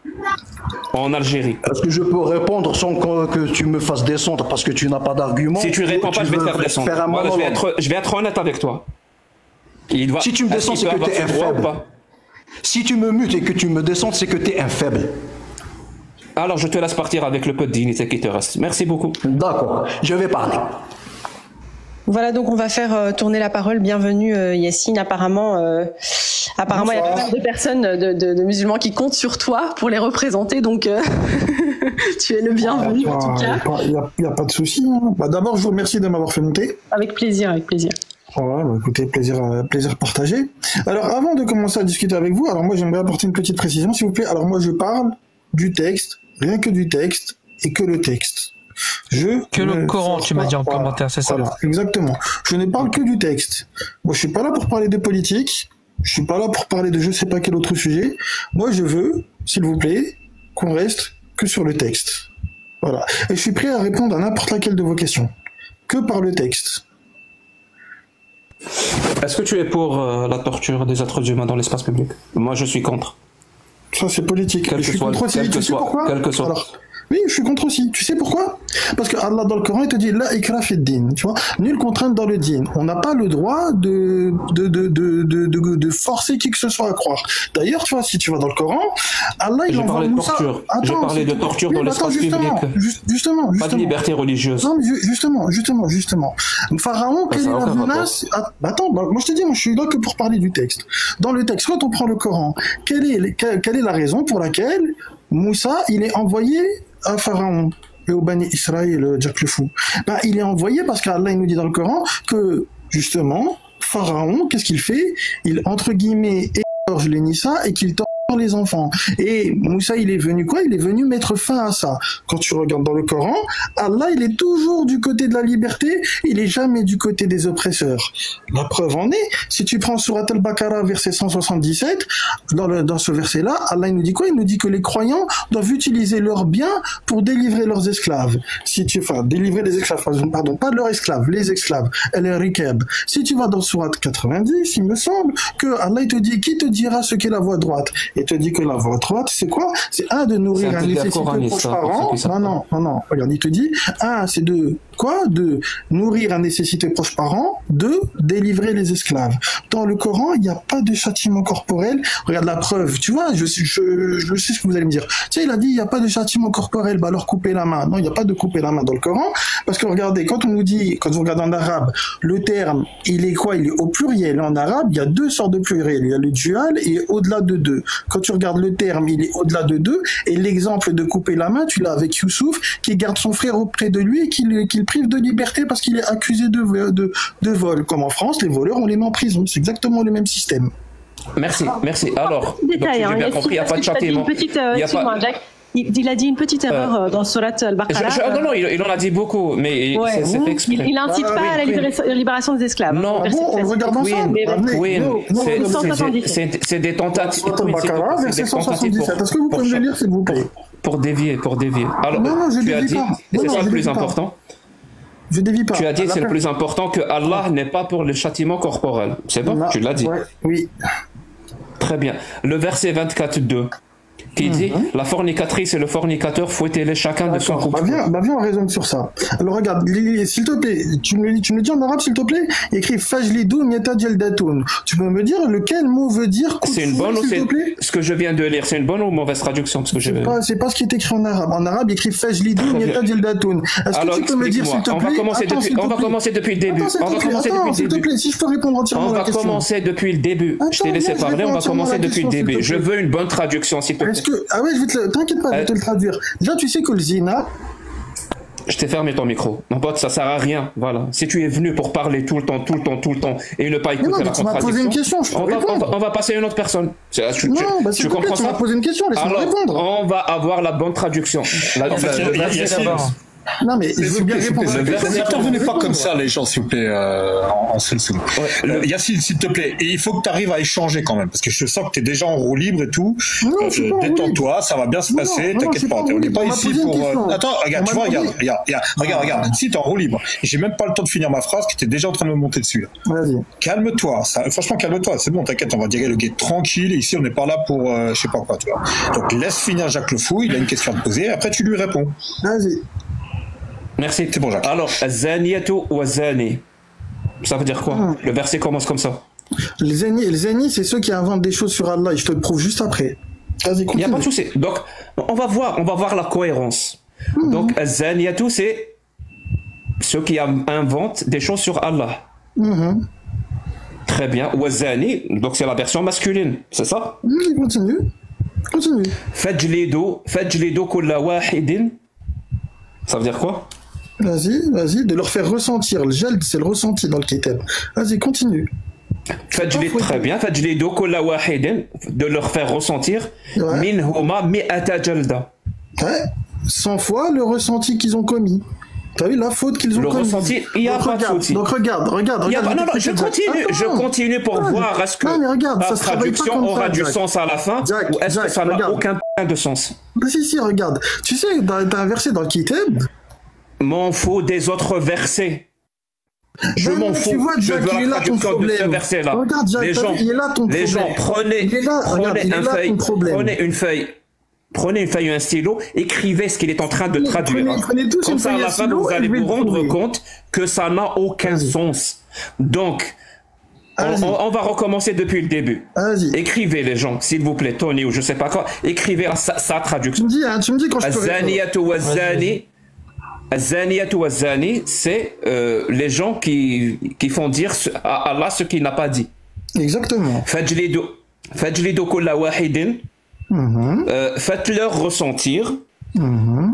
en Algérie? Est-ce que je peux répondre sans que tu me fasses descendre parce que tu n'as pas d'argument? Si tu réponds pas, je vais te faire descendre. Voilà, je vais être honnête avec toi. Si tu me descends, c'est que tu es un faible. Si tu me mutes et que tu me descends, c'est que tu es un faible. Alors je te laisse partir avec le peu de dignité qui te reste. Merci beaucoup. D'accord, je vais parler. Voilà, donc on va faire tourner la parole. Bienvenue Yassine. Apparemment, il y a pas mal de personnes, de musulmans qui comptent sur toi pour les représenter. Donc tu es le bienvenu en tout cas. Il n'y a pas de souci. Hein. D'abord, je vous remercie de m'avoir fait monter. Avec plaisir, avec plaisir. Voilà, écoutez, plaisir partagé. Alors, avant de commencer à discuter avec vous, alors moi j'aimerais apporter une petite précision, s'il vous plaît. Alors moi je parle du texte, rien que du texte, et que le texte. Le Coran, tu m'as dit en commentaire, c'est ça? Voilà, exactement. Je ne parle que du texte. Moi, je suis pas là pour parler de politique. Je suis pas là pour parler de je sais pas quel autre sujet. Moi, je veux, s'il vous plaît, qu'on reste que sur le texte. Voilà. Et je suis prêt à répondre à n'importe laquelle de vos questions. Que par le texte. Est-ce que tu es pour la torture des êtres humains dans l'espace public? Moi, je suis contre. Ça, c'est politique. Je suis contre aussi. Tu sais pourquoi? Quel que soit. Alors, oui, je suis contre aussi. Tu sais pourquoi? Parce que Allah dans le Coran, il te dit la ikra fi din, tu vois, nulle contrainte dans le din. On n'a pas le droit de forcer qui que ce soit à croire. D'ailleurs, tu vois, si tu vas dans le Coran, Allah il envoie Moussa. J'ai parlé de torture dans l'espace public. Justement. Pas de liberté religieuse. Non, mais justement. Pharaon, quelle est la menace? Attends, moi je te dis, moi je suis là que pour parler du texte. Dans le texte, quand on prend le Coran, quelle est la raison pour laquelle Moussa, il est envoyé à Pharaon et au Bani Israël, Jack le Fou? Il est envoyé parce qu'Allah il nous dit dans le Coran que, justement, Pharaon, qu'est-ce qu'il fait? Il, entre guillemets, égorge les Nissa et qu'il torture les enfants. Et Moussa, il est venu quoi? Il est venu mettre fin à ça. Quand tu regardes dans le Coran, Allah, il est toujours du côté de la liberté, il est jamais du côté des oppresseurs. La preuve en est, si tu prends Surat al-Baqarah, verset 177, dans ce verset-là, Allah, il nous dit quoi? Il nous dit que les croyants doivent utiliser leurs biens pour délivrer leurs esclaves. Délivrer les esclaves, pardon, pas leurs esclaves, les esclaves, el-rikab. Si tu vas dans Surat 90, il me semble que Allah, il te dit, qui te dira ce qu'est la voie droite? et te dit que la voie droite, c'est quoi? C'est de nourrir un nécessité proche parent. Non. Regarde, il te dit, c'est de quoi? De nourrir un nécessité proche parent, de délivrer les esclaves. Dans le Coran, il n'y a pas de châtiment corporel. Regarde la preuve, tu vois, je sais ce que vous allez me dire. Tu sais, il a dit, il n'y a pas de châtiment corporel, bah alors couper la main. Non, il n'y a pas de couper la main dans le Coran, parce que regardez, quand on nous dit, quand vous regardez en arabe, le terme, il est quoi? Il est au pluriel. En arabe, il y a deux sortes de pluriel. Il y a le dual et au-delà de deux. Quand tu regardes le terme, il est au-delà de deux, et l'exemple de couper la main, tu l'as avec Youssouf, qui garde son frère auprès de lui et qu'il prive de liberté parce qu'il est accusé de vol. Comme en France, les voleurs, on les met en prison. C'est exactement le même système. Merci. Alors, j'ai bien compris, il n'y a pas de châtiment. Il a dit une petite erreur dans Surat Al-Baqarah. Non, il en a dit beaucoup, mais c'est fait exprès. Il n'incite pas à la libération des esclaves. Non, on regarde ensemble. C'est des tentatives. Verset 177. Est-ce que vous pouvez me le lire, s'il vous plaît? Pour dévier. Alors, tu as dit, c'est ça le plus important. Je dévie pas. Tu as dit c'est le plus important, que Allah n'est pas pour le châtiment corporel. C'est bon, tu l'as dit. Oui. Très bien. Le verset 24.2 qui dit la fornicatrice et le fornicateur, fouettez-les chacun de son couple. Viens, on raisonne sur ça. Alors regarde, s'il te plaît, tu me le dis en arabe, s'il te plaît. Écrit fajlidou mieta djeldatoun. Tu peux me dire lequel mot veut dire? C'est une bonne ou c'est ce que je viens de lire? C'est une bonne ou mauvaise traduction? C'est pas ce qui est écrit en arabe. En arabe, il écrit fajlidou mieta djeldatoun. Est-ce que tu peux me dire, s'il te plaît? On va commencer depuis le début. S'il te plaît, si je peux répondre entièrement à la question. On va commencer depuis le début. Je t'ai laissé parler, on va commencer depuis le début. Je veux une bonne traduction, s'il te plaît. T'inquiète pas, je vais te le traduire. Déjà, tu sais que le zina... Je t'ai fermé ton micro. Mon pote, ça sert à rien. Voilà. Si tu es venu pour parler tout le temps, et ne pas écouter la contradiction... Poser une question, on va passer à une autre personne. Tu comprends ça? Tu m'as posé une question, laisse-moi répondre. On va avoir la bonne traduction. Non, mais je veux bien répondre. N'intervenez pas comme ça, les gens, s'il vous plaît, en silsile. Yacine, s'il te plaît, et il faut que tu arrives à échanger quand même, parce que je sens que tu es déjà en roue libre et tout. Détends-toi, ça va bien se passer, t'inquiète pas. On n'est pas ici pour. Attends, regarde, tu vois, regarde. Si t'es en roue libre, j'ai même pas le temps de finir ma phrase, qui était déjà en train de me monter dessus. Vas-y. Calme-toi, franchement, calme-toi, c'est bon, t'inquiète, on va dialoguer le guet tranquille, et ici, on n'est pas là pour je sais pas quoi, tu vois. Donc, laisse finir Jacques Le Fou, il a une question à te poser, après, tu lui réponds. Vas-y. Merci. C'est bon, Jacques. Alors, Zaniyatu wa Zani. Ça veut dire quoi? Le verset commence comme ça. Les zani, c'est ceux qui inventent des choses sur Allah. Et je te le prouve juste après. Vas-y, continue. Il n'y a pas de souci. Donc, on va voir la cohérence. Donc, Zaniyatu, c'est ceux qui inventent des choses sur Allah. Très bien. Wa Zani, donc c'est la version masculine. C'est ça? Continue. Fajlidu kulla wahidin. Ça veut dire quoi? Vas-y, de leur faire ressentir. Le jald, c'est le ressenti dans le kitab. Vas-y, continue. Très bien. Fajlidu kulla wahidin, de leur faire ressentir. Minhuma mi'ata jalda. 100 fois le ressenti qu'ils ont commis. T'as vu la faute qu'ils ont commis? Le ressenti, il n'y a pas de souci. Donc regarde. Non, je continue pour voir est-ce que la traduction aura du sens à la fin ou est-ce que ça n'a aucun de sens. Si, regarde. Tu sais, t'as un verset dans le kitab. M'en fous des autres versets. Je m'en fous. Je veux la traduction de ce verset-là. Regarde, Jacques, les gens, prenez une feuille. Prenez une feuille et un stylo, écrivez ce qu'il est en train de traduire. Comme ça, à la fin, vous allez vous rendre compte que ça n'a aucun sens. Donc, on va recommencer depuis le début. Écrivez, les gens, s'il vous plaît, Tony ou je sais pas quoi, écrivez sa traduction. Tu me dis quand je peux répondre. Azaniyatu wa Zani, c'est les gens qui font dire à Allah ce qu'il n'a pas dit. Exactement. Fajlidu kulla wahidin. Faites-leur ressentir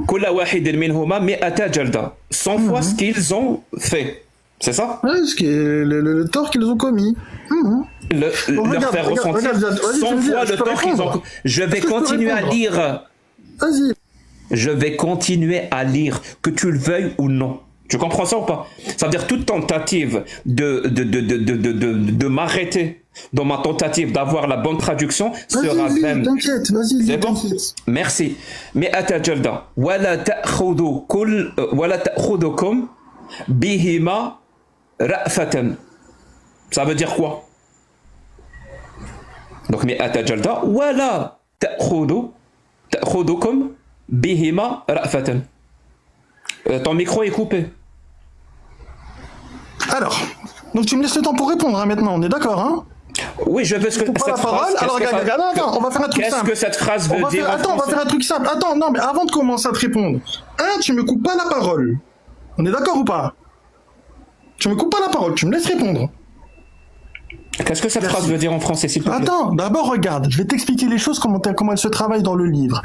kulla wahidin minhuma mi'ata jalda. 100 fois ce qu'ils ont fait. C'est ça? Le tort qu'ils ont commis. Leur faire ressentir 100 fois le tort qu'ils ont commis. Je vais continuer à lire. Vas-y. Je vais continuer à lire, que tu le veuilles ou non. Tu comprends ça ou pas? Ça veut dire toute tentative de m'arrêter dans ma tentative d'avoir la bonne traduction sera vaine. T'inquiète, vas-y. C'est bon? Merci. Mais atajalda wala ta'khudukum bihima ra'fatan. Ça veut dire quoi? Donc mais atajalda wala ta'khudukum bihima ra'fatan. Ton micro est coupé. Alors, donc tu me laisses le temps pour répondre hein, maintenant, on est d'accord hein? Oui, je veux ce que cette phrase... Alors regarde, attends, on va faire un truc simple. Qu'est-ce que cette phrase veut dire? Attends, on va faire un truc simple. Attends, non, mais avant de commencer à te répondre, tu me coupes pas la parole. On est d'accord ou pas? Tu me coupes pas la parole, tu me laisses répondre. Qu'est-ce que cette phrase veut dire en français, s'il te plaît? Attends, d'abord regarde, je vais t'expliquer les choses, comment elles se travaillent dans le livre.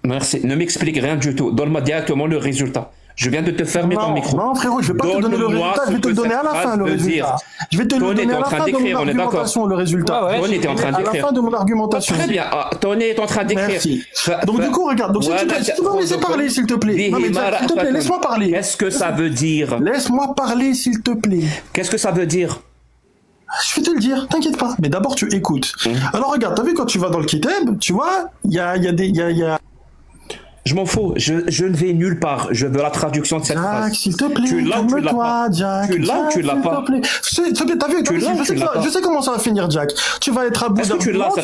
Merci, ne m'explique rien du tout. Donne-moi directement le résultat. Je viens de te fermer ton micro. Non, frérot, je vais pas te donner le résultat, je vais te le donner à la fin, le résultat. Je vais te le donner à la fin de mon argumentation, le résultat. Tony était en train d'écrire. À la fin de mon argumentation. Très bien, Tony est en train d'écrire. Merci. Donc du coup, regarde, donc si tu peux me laisser parler, s'il te plaît. Non mais s'il te plaît, laisse-moi parler. Qu'est-ce que ça veut dire? Laisse-moi parler, s'il te plaît. Qu'est-ce que ça veut dire? Je vais te le dire, t'inquiète pas. Mais d'abord, tu écoutes. Alors regarde, t'as vu quand tu vas dans le Kitab, tu vois, il y a Je m'en fous, je ne vais nulle part. Je veux la traduction de cette phrase. Jack, s'il te plaît, calme-toi, Jack. Tu l'as ou tu l'as pas? S'il te plaît, t'as vu, je sais comment ça va finir, Jack. Tu vas être à bout d'un moment, tu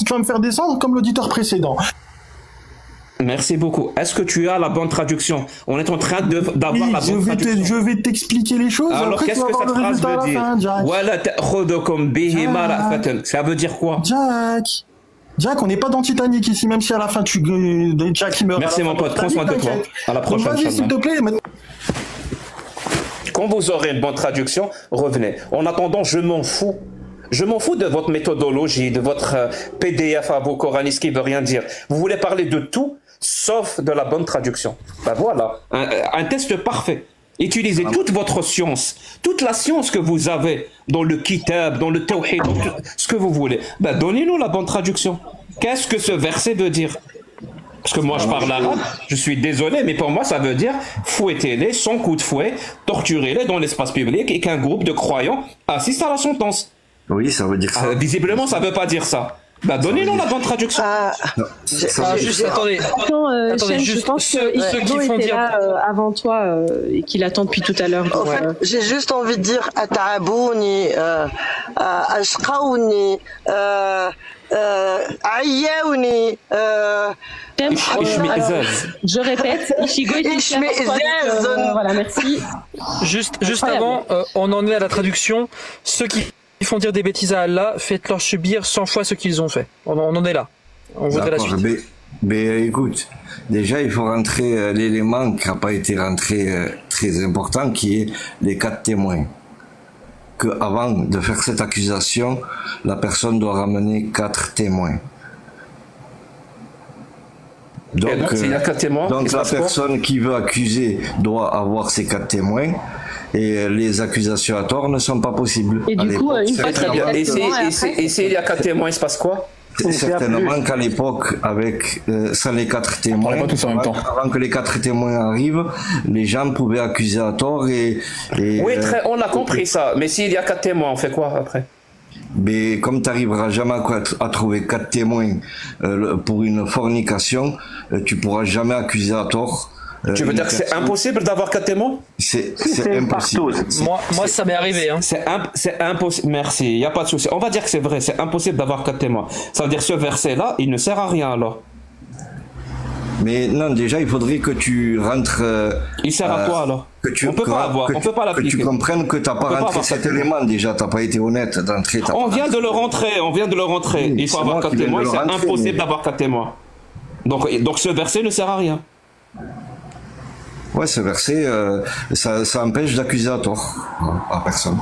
vas me faire descendre comme l'auditeur précédent. Merci beaucoup. Est-ce que tu as la bonne traduction? On est en train d'avoir la bonne traduction. Je vais t'expliquer les choses. Alors qu'est-ce que cette phrase veut dire? Ça veut dire quoi? Jack, on n'est pas dans Titanic ici, même si à la fin Jack il meurt. Merci mon pote, prends soin de toi. À la prochaine. Vas-y, s'il te plaît. Quand vous aurez une bonne traduction, revenez. En attendant, je m'en fous. Je m'en fous de votre méthodologie, de votre PDF à vos coranistes qui veut rien dire. Vous voulez parler de tout, sauf de la bonne traduction. Ben voilà, un test parfait. Utilisez toute votre science, toute la science que vous avez dans le kitab, dans le tawhid, dans ce que vous voulez. Ben donnez-nous la bonne traduction. Qu'est-ce que ce verset veut dire? Parce que moi je parle arabe, je suis désolé, mais pour moi ça veut dire fouettez-les sans coup de fouet, torturez-les dans l'espace public et qu'un groupe de croyants assiste à la sentence. Oui, ça veut dire ça. Visiblement ça veut pas dire ça. Bah donnez-nous la bonne traduction. Attendez, je pense que ceux qui font dire avant toi et qui l'attendent depuis tout à l'heure. En fait, j'ai juste envie de dire Ata'abouni, Ashqaouni, Ayaouni. Je répète, Ishigo voilà, merci. Juste avant, on en est à la traduction. Ceux qui font dire des bêtises à Allah, faites-leur subir 100 fois ce qu'ils ont fait. On en est là. On voudrait la suite. Mais écoute, déjà il faut rentrer l'élément qui n'a pas été rentré très important, qui est les 4 témoins. Que avant de faire cette accusation, la personne doit ramener 4 témoins. Donc il y a 4 témoins, donc la personne qui veut accuser doit avoir ces 4 témoins. Et les accusations à tort ne sont pas possibles. Et du coup, une fois très bien. Et s'il y a 4 témoins, il se passe quoi? Certainement qu'à l'époque, avec sans les 4 témoins, avant que les 4 témoins arrivent, les gens pouvaient accuser à tort et oui, on a compris ça. Mais s'il y a 4 témoins, on fait quoi après? Mais comme tu n'arriveras jamais à trouver 4 témoins pour une fornication, tu pourras jamais accuser à tort. Tu veux dire que c'est impossible d'avoir 4 témoins? C'est impossible. Moi ça m'est arrivé. Hein. C'est impossible. Merci, il n'y a pas de souci. On va dire que c'est vrai, c'est impossible d'avoir 4 témoins. Ça veut dire que ce verset-là, il ne sert à rien alors. Mais non, déjà, il faudrait que tu rentres... il sert à quoi alors? On peut pas avoir, on peut pas l'appliquer. Que tu comprennes que tu n'as pas rentré cet élément déjà, tu n'as pas été honnête d'entrer. On vient de le rentrer, Oui, il faut avoir 4 témoins, c'est impossible d'avoir 4 témoins. Donc ce verset ne sert à rien. Ouais, ce verset, ça empêche d'accuser à tort à personne.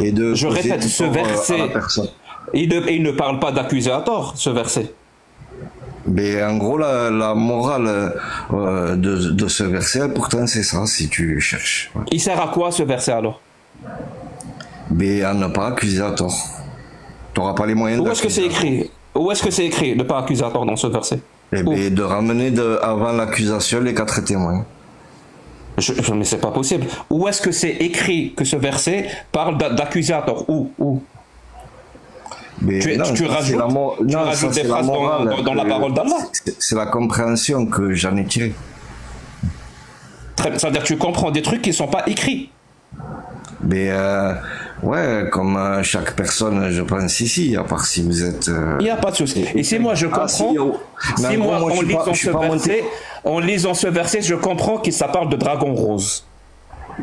Et je répète, ce verset, il ne parle pas d'accuser à tort, ce verset. Mais en gros, la morale de ce verset, pourtant, c'est ça, si tu cherches. Ouais. Il sert à quoi, ce verset, alors? Mais à ne pas accuser à tort. Tu n'auras pas les moyens Où est-ce que c'est écrit? Où est-ce que c'est écrit, ne pas accuser à tort dans ce verset? Eh bien, de ramener avant l'accusation les 4 témoins. Mais c'est pas possible. Où est-ce que c'est écrit que ce verset parle d'accuser à tort? Où? Tu rajoutes des phrases dans la parole d'Allah. C'est la compréhension que j'en ai tirée. Ça veut dire que tu comprends des trucs qui ne sont pas écrits. Mais Ouais, comme chaque personne, je pense ici, à part si vous êtes... Il n'y a pas de souci. Et si moi je comprends, si moi en lisant ce verset, je comprends que ça parle de dragon rose.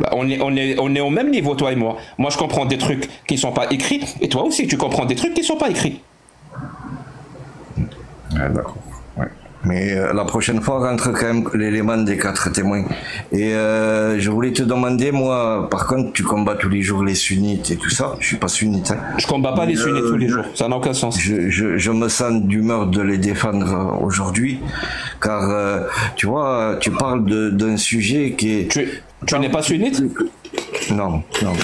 Bah, on est au même niveau, toi et moi. Moi, je comprends des trucs qui ne sont pas écrits, et toi aussi, tu comprends des trucs qui ne sont pas écrits. Ah, d'accord. Ouais. Mais la prochaine fois, rentre quand même l'élément des 4 témoins. Et je voulais te demander, moi, par contre, tu combats tous les jours les sunnites et tout ça. Je suis pas sunnite. Hein. Je combats pas les sunnites tous les jours. Ça n'a aucun sens. Je me sens d'humeur de les défendre aujourd'hui, car tu vois, tu parles d'un sujet qui est... Tu n'es pas sunnite? Non, non.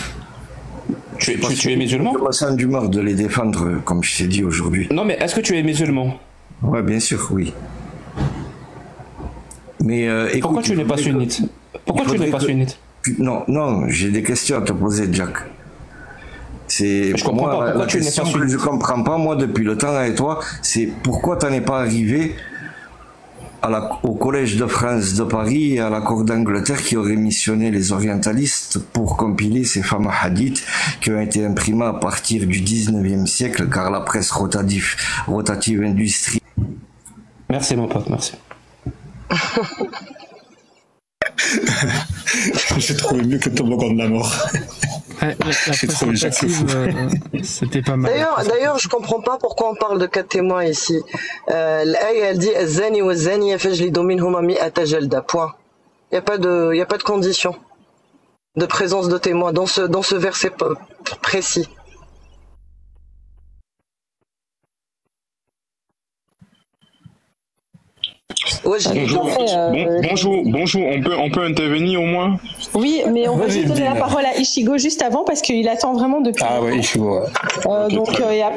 Tu es musulman? Je me sens d'humeur de les défendre, comme je t'ai dit aujourd'hui. Non, mais est-ce que tu es musulman? Ouais, bien sûr, oui. Mais écoute, pourquoi tu n'es pas sunnite? Pourquoi tu n'es pas sunnite? Non, non, j'ai des questions à te poser, Jack. Je comprends pas pourquoi tu n'es pas sunnite. Que je comprends pas, moi, depuis le temps avec toi, c'est pourquoi tu n'en es pas arrivé au Collège de France de Paris et à la Cour d'Angleterre qui aurait missionné les orientalistes pour compiler ces fameux hadiths qui ont été imprimés à partir du 19e siècle, car la presse rotative industrie. Merci mon pote, merci. J'ai trouvé mieux que le toboggan de la mort. Ouais, j'ai trouvé c'était pas mal. D'ailleurs, je comprends pas pourquoi on parle de 4 témoins ici. L'aya, elle dit Zani wa Zani fajlidu minhuma mi'ata jalda. Point. Il y a pas de condition de présence de témoins dans ce verset précis. Ouais, bonjour, on peut intervenir au moins? Oui, mais on va juste donner la parole à Ishigo juste avant parce qu'il attend vraiment depuis. Ah ouais, Ishigo. Ouais.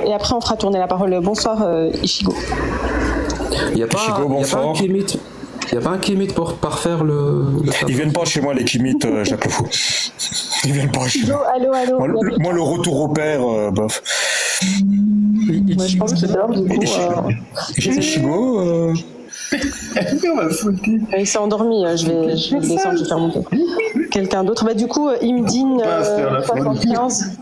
Et après on fera tourner la parole. Bonsoir Ishigo. Il n'y a pas un Kimit pour parfaire le... Ils viennent pas chez moi les Kimit, Jacques Le Fou. Ils viennent pas chez moi. Allô. Moi le retour au père, bof. Moi je pense que c'est l'heure du coup. Ishigo. Il s'est endormi, je vais le descendre, je vais faire monter. Quelqu'un d'autre? Bah du coup, Imdine 75.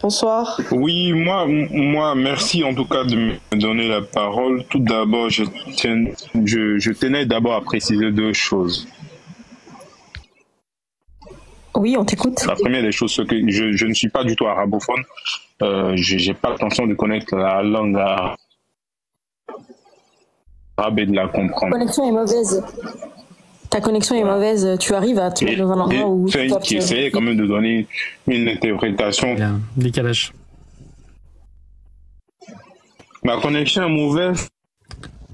Bonsoir. Oui, moi, merci en tout cas de me donner la parole. Tout d'abord, je tenais d'abord à préciser 2 choses. Oui, on t'écoute. La première des choses, c'est que je ne suis pas du tout arabophone. J'ai pas l'intention de connaître la langue arabe et de la comprendre. Ta connexion est mauvaise. Ta connexion est mauvaise. Tu arrives à te mettre dans un endroit où... Tu essayais quand même de donner une interprétation. Bien, décalage. Ma connexion est mauvaise.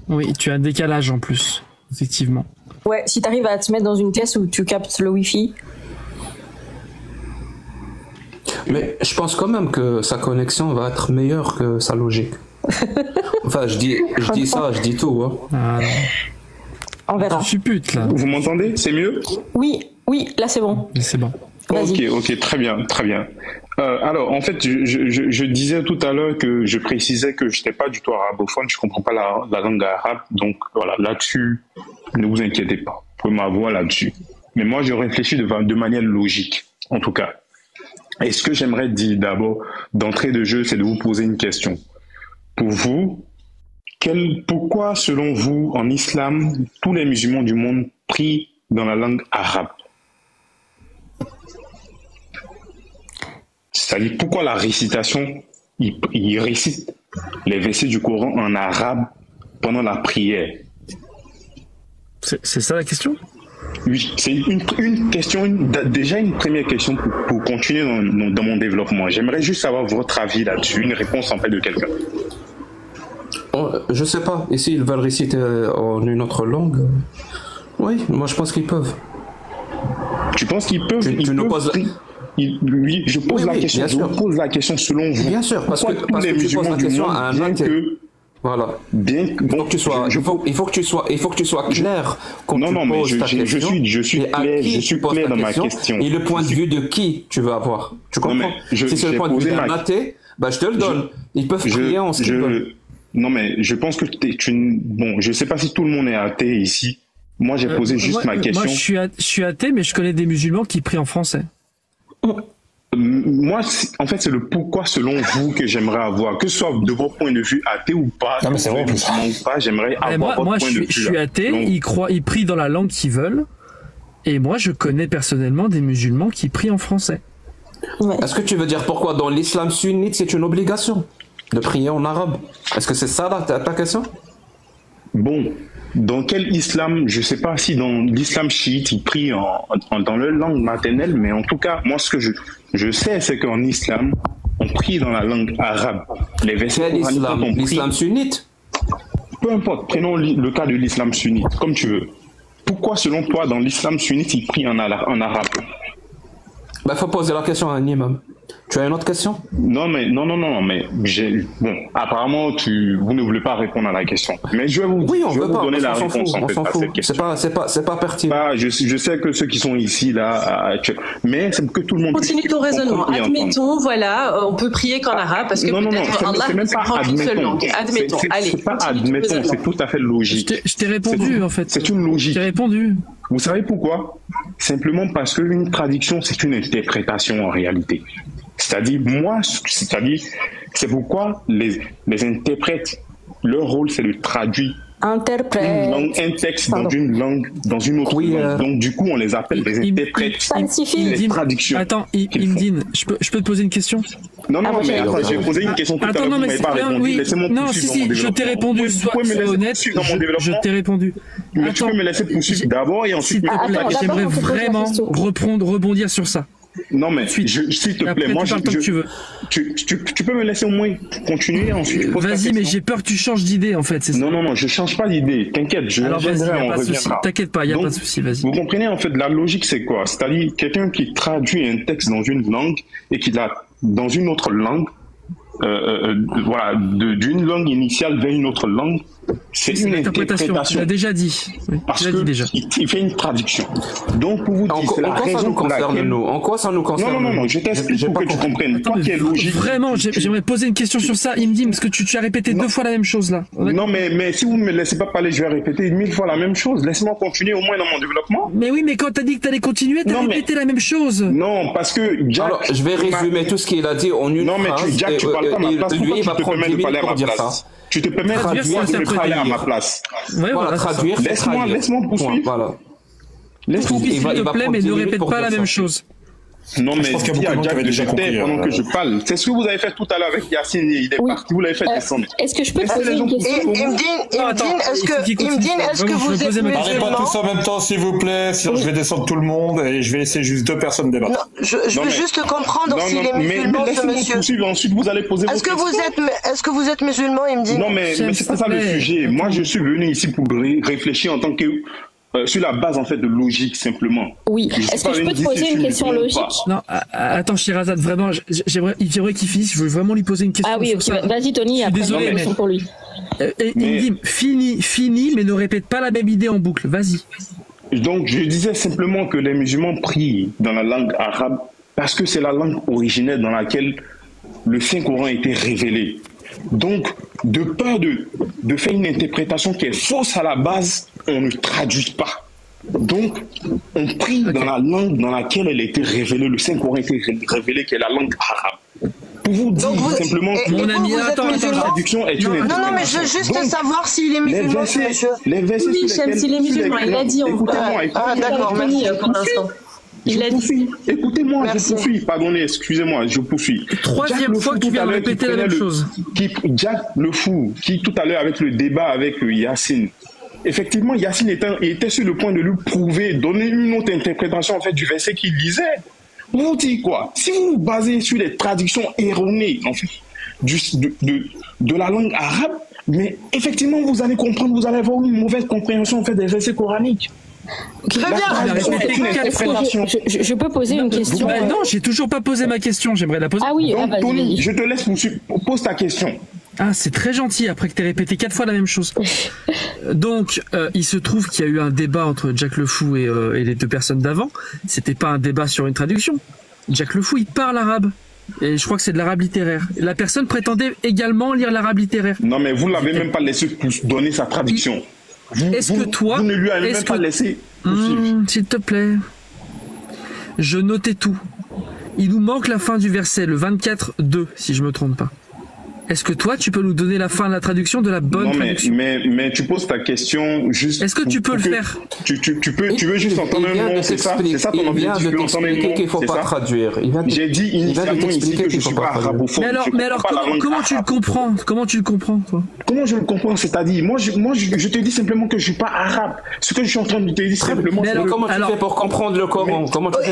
Oui, tu as un décalage en plus, effectivement. Ouais, si tu arrives à te mettre dans une pièce où tu captes le Wi-Fi. Mais je pense quand même que sa connexion va être meilleure que sa logique. Enfin, je dis ça, je dis tout. Hein. On verra. Je suis pute là. Vous m'entendez? C'est mieux? Oui, là c'est bon. C'est bon. Ok, très bien. Alors, en fait, je disais tout à l'heure que je précisais que je n'étais pas du tout arabophone, je ne comprends pas la langue arabe, donc voilà, là-dessus, ne vous inquiétez pas, vous pouvez m'avoir là-dessus. Mais moi, je réfléchis de manière logique, en tout cas. Et ce que j'aimerais dire d'abord, d'entrée de jeu, c'est de vous poser une question. Pour vous, pourquoi, selon vous, en islam, tous les musulmans du monde prient dans la langue arabe? C'est-à-dire, pourquoi la récitation, ils récitent les versets du Coran en arabe pendant la prière? C'est ça la question? Oui, c'est une question, déjà une première question pour continuer dans mon développement. J'aimerais juste savoir votre avis là-dessus, une réponse en fait de quelqu'un. Je sais pas, et s'ils veulent réciter en une autre langue, oui, moi je pense qu'ils peuvent. Tu penses qu'ils peuvent? Oui, je pose la question. Je pose la question selon vous. Bien sûr, parce que tu poses la question à un athée. Voilà. Il faut que tu sois clair quand tu poses ta question. Je suis clair dans ma question. Et le point de vue de qui tu veux avoir. Tu comprends? Si c'est le point de vue d'un athée, bah je te le donne. Ils peuvent prier en ce qu'ils veulent. Non, mais je pense que bon, je sais pas si tout le monde est athée ici. Moi, j'ai posé juste ma question. Moi, je suis athée, mais je connais des musulmans qui prient en français. moi, en fait, c'est le pourquoi selon vous que j'aimerais avoir, que ce soit de votre point de vue athée ou pas. Non, mais c'est vrai, j'aimerais avoir votre point de vue. Moi, je suis athée, ils prient dans la langue qu'ils veulent, et moi, je connais personnellement des musulmans qui prient en français. Ouais. Est-ce que tu veux dire pourquoi dans l'islam sunnite, c'est une obligation de prier en arabe? Est-ce que c'est ça ta question? Bon, dans quel islam? Je sais pas si dans l'islam chiite, ils prient dans leur langue maternelle, mais en tout cas, moi, ce que je sais, c'est qu'en islam, on prie dans la langue arabe. Les versets coraniques, l'islam sunnite? Peu importe, prenons le cas de l'islam sunnite, comme tu veux. Pourquoi, selon toi, dans l'islam sunnite, ils prient en arabe? Bah, faut poser la question à un imam. Tu as une autre question? Non, mais bon, apparemment, vous ne voulez pas répondre à la question. Mais je vais vous, donner la réponse en fait, à cette question. C'est pas pertinent. Je sais que ceux qui sont ici, là, mais c'est que tout le monde... Continue ton raisonnement. Admettons, voilà, on peut prier qu'en arabe, parce que peut-être Allah c'est même pas admettons. Admettons, allez. C'est pas admettons, c'est tout à fait logique. Je t'ai répondu, en fait. C'est une logique. Je t'ai répondu. Vous savez pourquoi? Simplement parce qu'une traduction, c'est une interprétation en réalité. C'est-à-dire, c'est pourquoi les interprètes, leur rôle, c'est de traduire un texte dans une langue, dans une autre langue. Donc, du coup, on les appelle des interprètes. Les traductions. Attends, Imdine, je peux te poser une question? Non, mais attends, j'ai posé une question tout à l'heure, vous m'avez pas répondu. Laissez-moi poursuivre dans mon développement. Je t'ai répondu, sois honnête, je t'ai répondu. Mais tu peux me laisser poursuivre d'abord et ensuite... J'aimerais vraiment rebondir sur ça. Non, mais s'il te plaît, moi, tu peux me laisser au moins continuer ensuite. Vas-y, mais j'ai peur que tu changes d'idée, en fait. Non, je change pas d'idée. T'inquiète, alors vas-y, y a pas de souci. T'inquiète pas, y a pas de souci, vas-y. Vous comprenez, en fait, la logique, c'est quoi? C'est-à-dire, quelqu'un qui traduit un texte dans une langue et qui l'a dans une autre langue, voilà, d'une langue initiale vers une autre langue, c'est une interprétation. Tu l'as déjà dit. Parce qu'il fait une traduction. Donc, pour vous dire, c'est la raison pour laquelle... En quoi ça nous concerne? Non, je t'explique pour que tu comprennes. Toi qui es logique... Vraiment, j'aimerais poser une question sur ça, Imdim, parce que tu as répété 2 fois la même chose, là. Non, mais si vous ne me laissez pas parler, je vais répéter 1000 fois la même chose. Laisse-moi continuer au moins dans mon développement. Mais oui, mais quand t'as dit que t'allais continuer, t'as répété la même chose. Non, parce que Jack... Alors, je vais résumer tout ce qu'il a dit en une phrase. Non, mais Jack, tu parles pas à ma place. Pourquoi tu te permets de parler à ma place? Tu te permets de parler à ma place. Voilà, traduire. Laisse-moi poursuivre. Voilà. Laisse-moi s'il te plaît, mais ne répète pas la même chose. Non, mais il y a Jack de jeter pendant que je parle. C'est ce que vous avez fait tout à l'heure avec Yacine, il est parti, vous l'avez fait descendre. Est-ce que je peux poser une question? Imdine, est-ce que vous êtes musulman? Parlez pas tous en même temps, s'il vous plaît, sinon je vais descendre tout le monde et je vais laisser juste 2 personnes débattre. Je veux juste comprendre s'il est musulman, ce monsieur. Ensuite, vous allez poser vos questions. Est-ce que vous êtes musulman, Imdine? Non, mais c'est pas ça le sujet. Moi, je suis venu ici pour réfléchir en tant que... sur la base en fait de logique simplement. Oui. Est-ce que je peux te poser une question logique? Non, attends, Shirazad, vraiment, j'aimerais qu'il finisse. Je veux vraiment lui poser une question. Ah oui, ok. Vas-y, Tony. Après, désolé, une question pour lui. Imdim, finis, mais ne répète pas la même idée en boucle. Vas-y. Donc, je disais simplement que les musulmans prient dans la langue arabe parce que c'est la langue originelle dans laquelle le Saint-Coran a été révélé. Donc, de peur de faire une interprétation qui est fausse à la base, on ne traduit pas. Donc, on prie dans la langue dans laquelle elle a été révélée, le Saint-Coran a été révélé, qui est la langue arabe. Pour vous dire simplement que mon ami, attends, la traduction est une interprétation. Non, mais je veux juste savoir s'il est musulman, monsieur. Les versets oui, s'il est musulman, il a dit. Ah, d'accord, merci pour l'instant. Écoutez-moi, je poursuis. Pardonnez, excusez-moi, je poursuis. 3e fois que tu viens de répéter la même chose. Jack le Fou, qui tout à l'heure avec le débat avec Yacine, effectivement, Yacine était sur le point de lui prouver, donner une autre interprétation en fait du verset qu'il lisait. Vous dites quoi? Si vous vous basez sur les traductions erronées en fait, de la langue arabe, mais effectivement, vous allez comprendre, vous allez avoir une mauvaise compréhension en fait des versets coraniques. Très bien. Je peux poser une question? Non, j'ai toujours pas posé ma question. J'aimerais la poser. Ah oui. Donc, Tony, je te laisse pose ta question. Ah, c'est très gentil après que tu aies répété 4 fois la même chose. Donc, il se trouve qu'il y a eu un débat entre Jack le Fou et les 2 personnes d'avant. C'était pas un débat sur une traduction. Jack le Fou, il parle arabe. Et je crois que c'est de l'arabe littéraire. La personne prétendait également lire l'arabe littéraire. Non, mais vous l'avez même pas laissé donner sa traduction. Est-ce que toi... Vous ne lui avez même pas laissé... S'il te plaît. Je notais tout. il nous manque la fin du verset, le 24-2, si je me trompe pas. Est-ce que toi, tu peux nous donner la fin de la traduction de la bonne traduction? Mais tu poses ta question juste... Est-ce que tu peux le faire? Tu veux juste entendre un mot, c'est ça? C'est ça ton objectif, tu veux entendre un mot, qu'il faut pas traduire. J'ai dit initialement ici que je ne suis pas arabophone. Mais alors comment tu le comprends? Comment tu le comprends, toi? Comment je le comprends? C'est-à-dire, moi, je te dis simplement que je ne suis pas arabe. Ce que je suis en train de te dire simplement... Mais alors, comment tu fais pour comprendre le Coran?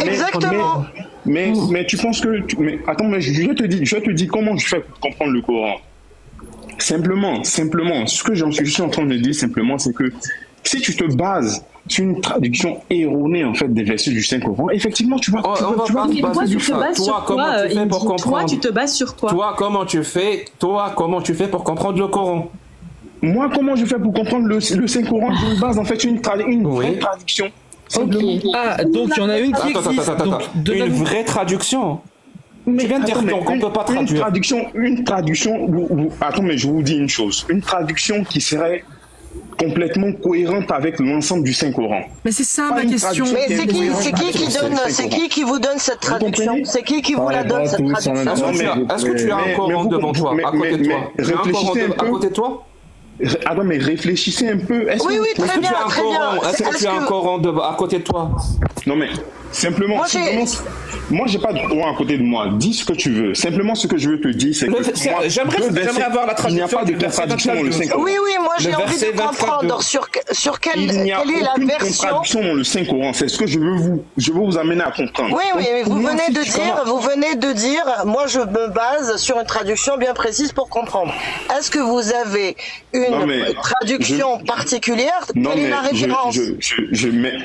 Exactement. Mais tu penses que... Attends, mais je te dis comment je fais pour comprendre le Coran. Simplement, ce que je suis en train de dire simplement, c'est que si tu te bases sur une traduction erronée en fait des versets du Saint-Coran, effectivement tu vas toi, tu te bases sur quoi? Toi, comment tu fais pour comprendre le Coran? Moi, comment je fais pour comprendre le Saint-Coran? Je me base en fait sur une vraie traduction. Okay. Ah, donc il y en a une qui existe. Une vraie traduction. Mais tu viens de dire qu'on ne peut pas traduire. Une traduction. Attends, mais je vous dis une chose. Une traduction qui serait complètement cohérente avec l'ensemble du Saint-Coran. Mais c'est ça ma question. Mais c'est qui vous donne cette traduction? C'est qui vous la donne cette traduction? Est-ce que tu as un Coran devant toi, à côté de toi? Réfléchissez un peu. À côté de toi? Attends, mais réfléchissez un peu. Oui, très bien, très bien. Est-ce que tu as un Coran à côté de toi? Non, mais simplement, moi, j'ai pas de Coran à côté de moi. Dis ce que tu veux. Simplement, ce que je veux te dire, c'est que j'aimerais avoir la traduction. Il n'y a pas de contradiction dans le Saint-Coran. Oui, moi, j'ai envie de comprendre sur quelle est la version. Il n'y a aucune contradiction dans le Saint-Coran. C'est ce que je veux vous amener à comprendre. Oui, mais vous venez de dire, moi, je me base sur une traduction bien précise pour comprendre. Est-ce que vous avez une traduction particulière? Quelle est la référence?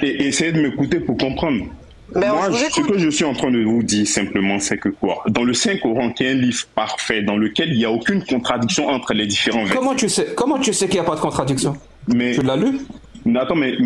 Essayez de m'écouter pour comprendre. Moi, ce que je suis en train de vous dire simplement, c'est que quoi? Dans le Saint-Coran, qui est un livre parfait, dans lequel il n'y a aucune contradiction entre les différents versets. Comment tu sais qu'il n'y a pas de contradiction? Tu l'as lu? Attends, mais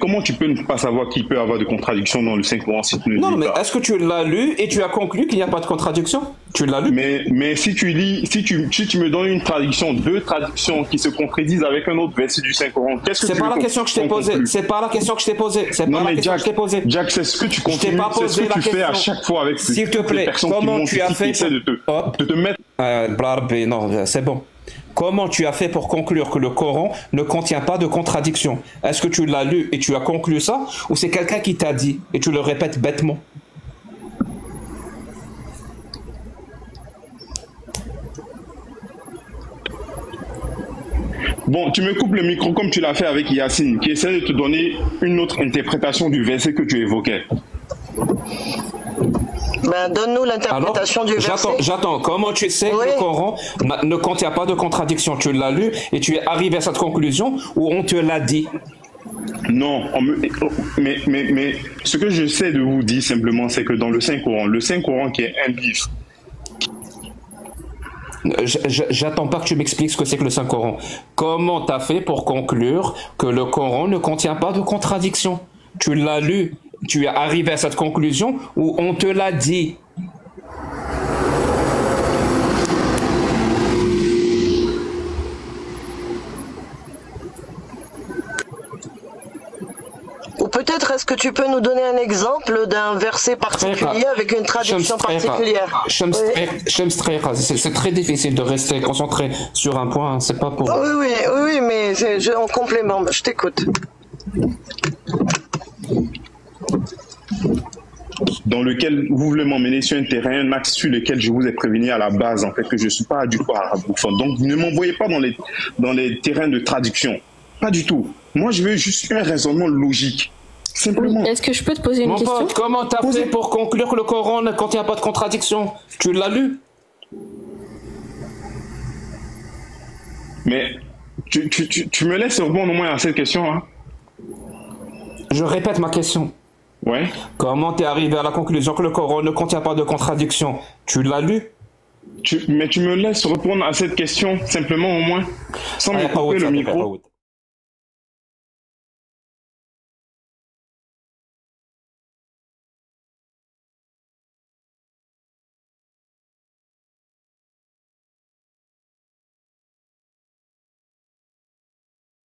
comment tu peux ne pas savoir qu'il peut y avoir de contradiction dans le Saint-Coran si tu ne lis pas? Non, mais est-ce que tu l'as lu et tu as conclu qu'il n'y a pas de contradiction? Tu l'as lu? Mais si tu lis, si tu me donnes une traduction, deux traductions qui se contredisent avec un autre verset du Saint-Coran, qu'est-ce que tu veux? C'est pas la question que je t'ai posée. C'est pas la question que je t'ai posée. C'est pas la question que je t'ai posée. Jack, c'est ce que tu continues, c'est ce que tu fais à chaque fois avec s'il te plaît, comment tu as fait de te mettre... Non, c'est bon. Comment tu as fait pour conclure que le Coran ne contient pas de contradiction? Est-ce que tu l'as lu et tu as conclu ça? Ou c'est quelqu'un qui t'a dit et tu le répètes bêtement? Bon, tu me coupes le micro comme tu l'as fait avec Yacine, qui essaie de te donner une autre interprétation du verset que tu évoquais. Donne-nous l'interprétation du verset. J'attends. Comment tu sais que le Coran ne contient pas de contradiction? Tu l'as lu et tu es arrivé à cette conclusion ou on te l'a dit? Non, mais ce que je sais de vous dire simplement, c'est que dans le Saint-Coran qui est un livre. J'attends pas que tu m'expliques ce que c'est que le Saint-Coran. Comment t'as fait pour conclure que le Coran ne contient pas de contradiction? Tu l'as lu? Tu es arrivé à cette conclusion ou on te l'a dit? Ou peut-être est-ce que tu peux nous donner un exemple d'un verset particulier avec une traduction particulière? C'est très difficile de rester concentré sur un point, c'est pas pour... Oui, mais en complément, je t'écoute. Dans lequel vous voulez m'emmener sur un terrain, un axe sur lequel je vous ai prévenu à la base, en fait, que je ne suis pas du tout arabophone. Donc, ne m'envoyez pas dans les terrains de traduction. Pas du tout. Moi, je veux juste un raisonnement logique. Simplement. Est-ce que je peux te poser une question? Pote, comment t'as fait pour conclure que le Coran ne contient pas de contradiction? Tu l'as lu? Mais tu me laisses répondre au moins à cette question, hein? Je répète ma question. Ouais. Comment t'es arrivé à la conclusion que le Coran ne contient pas de contradiction? Tu l'as lu? Mais tu me laisses répondre à cette question simplement au moins, sans me couper le micro.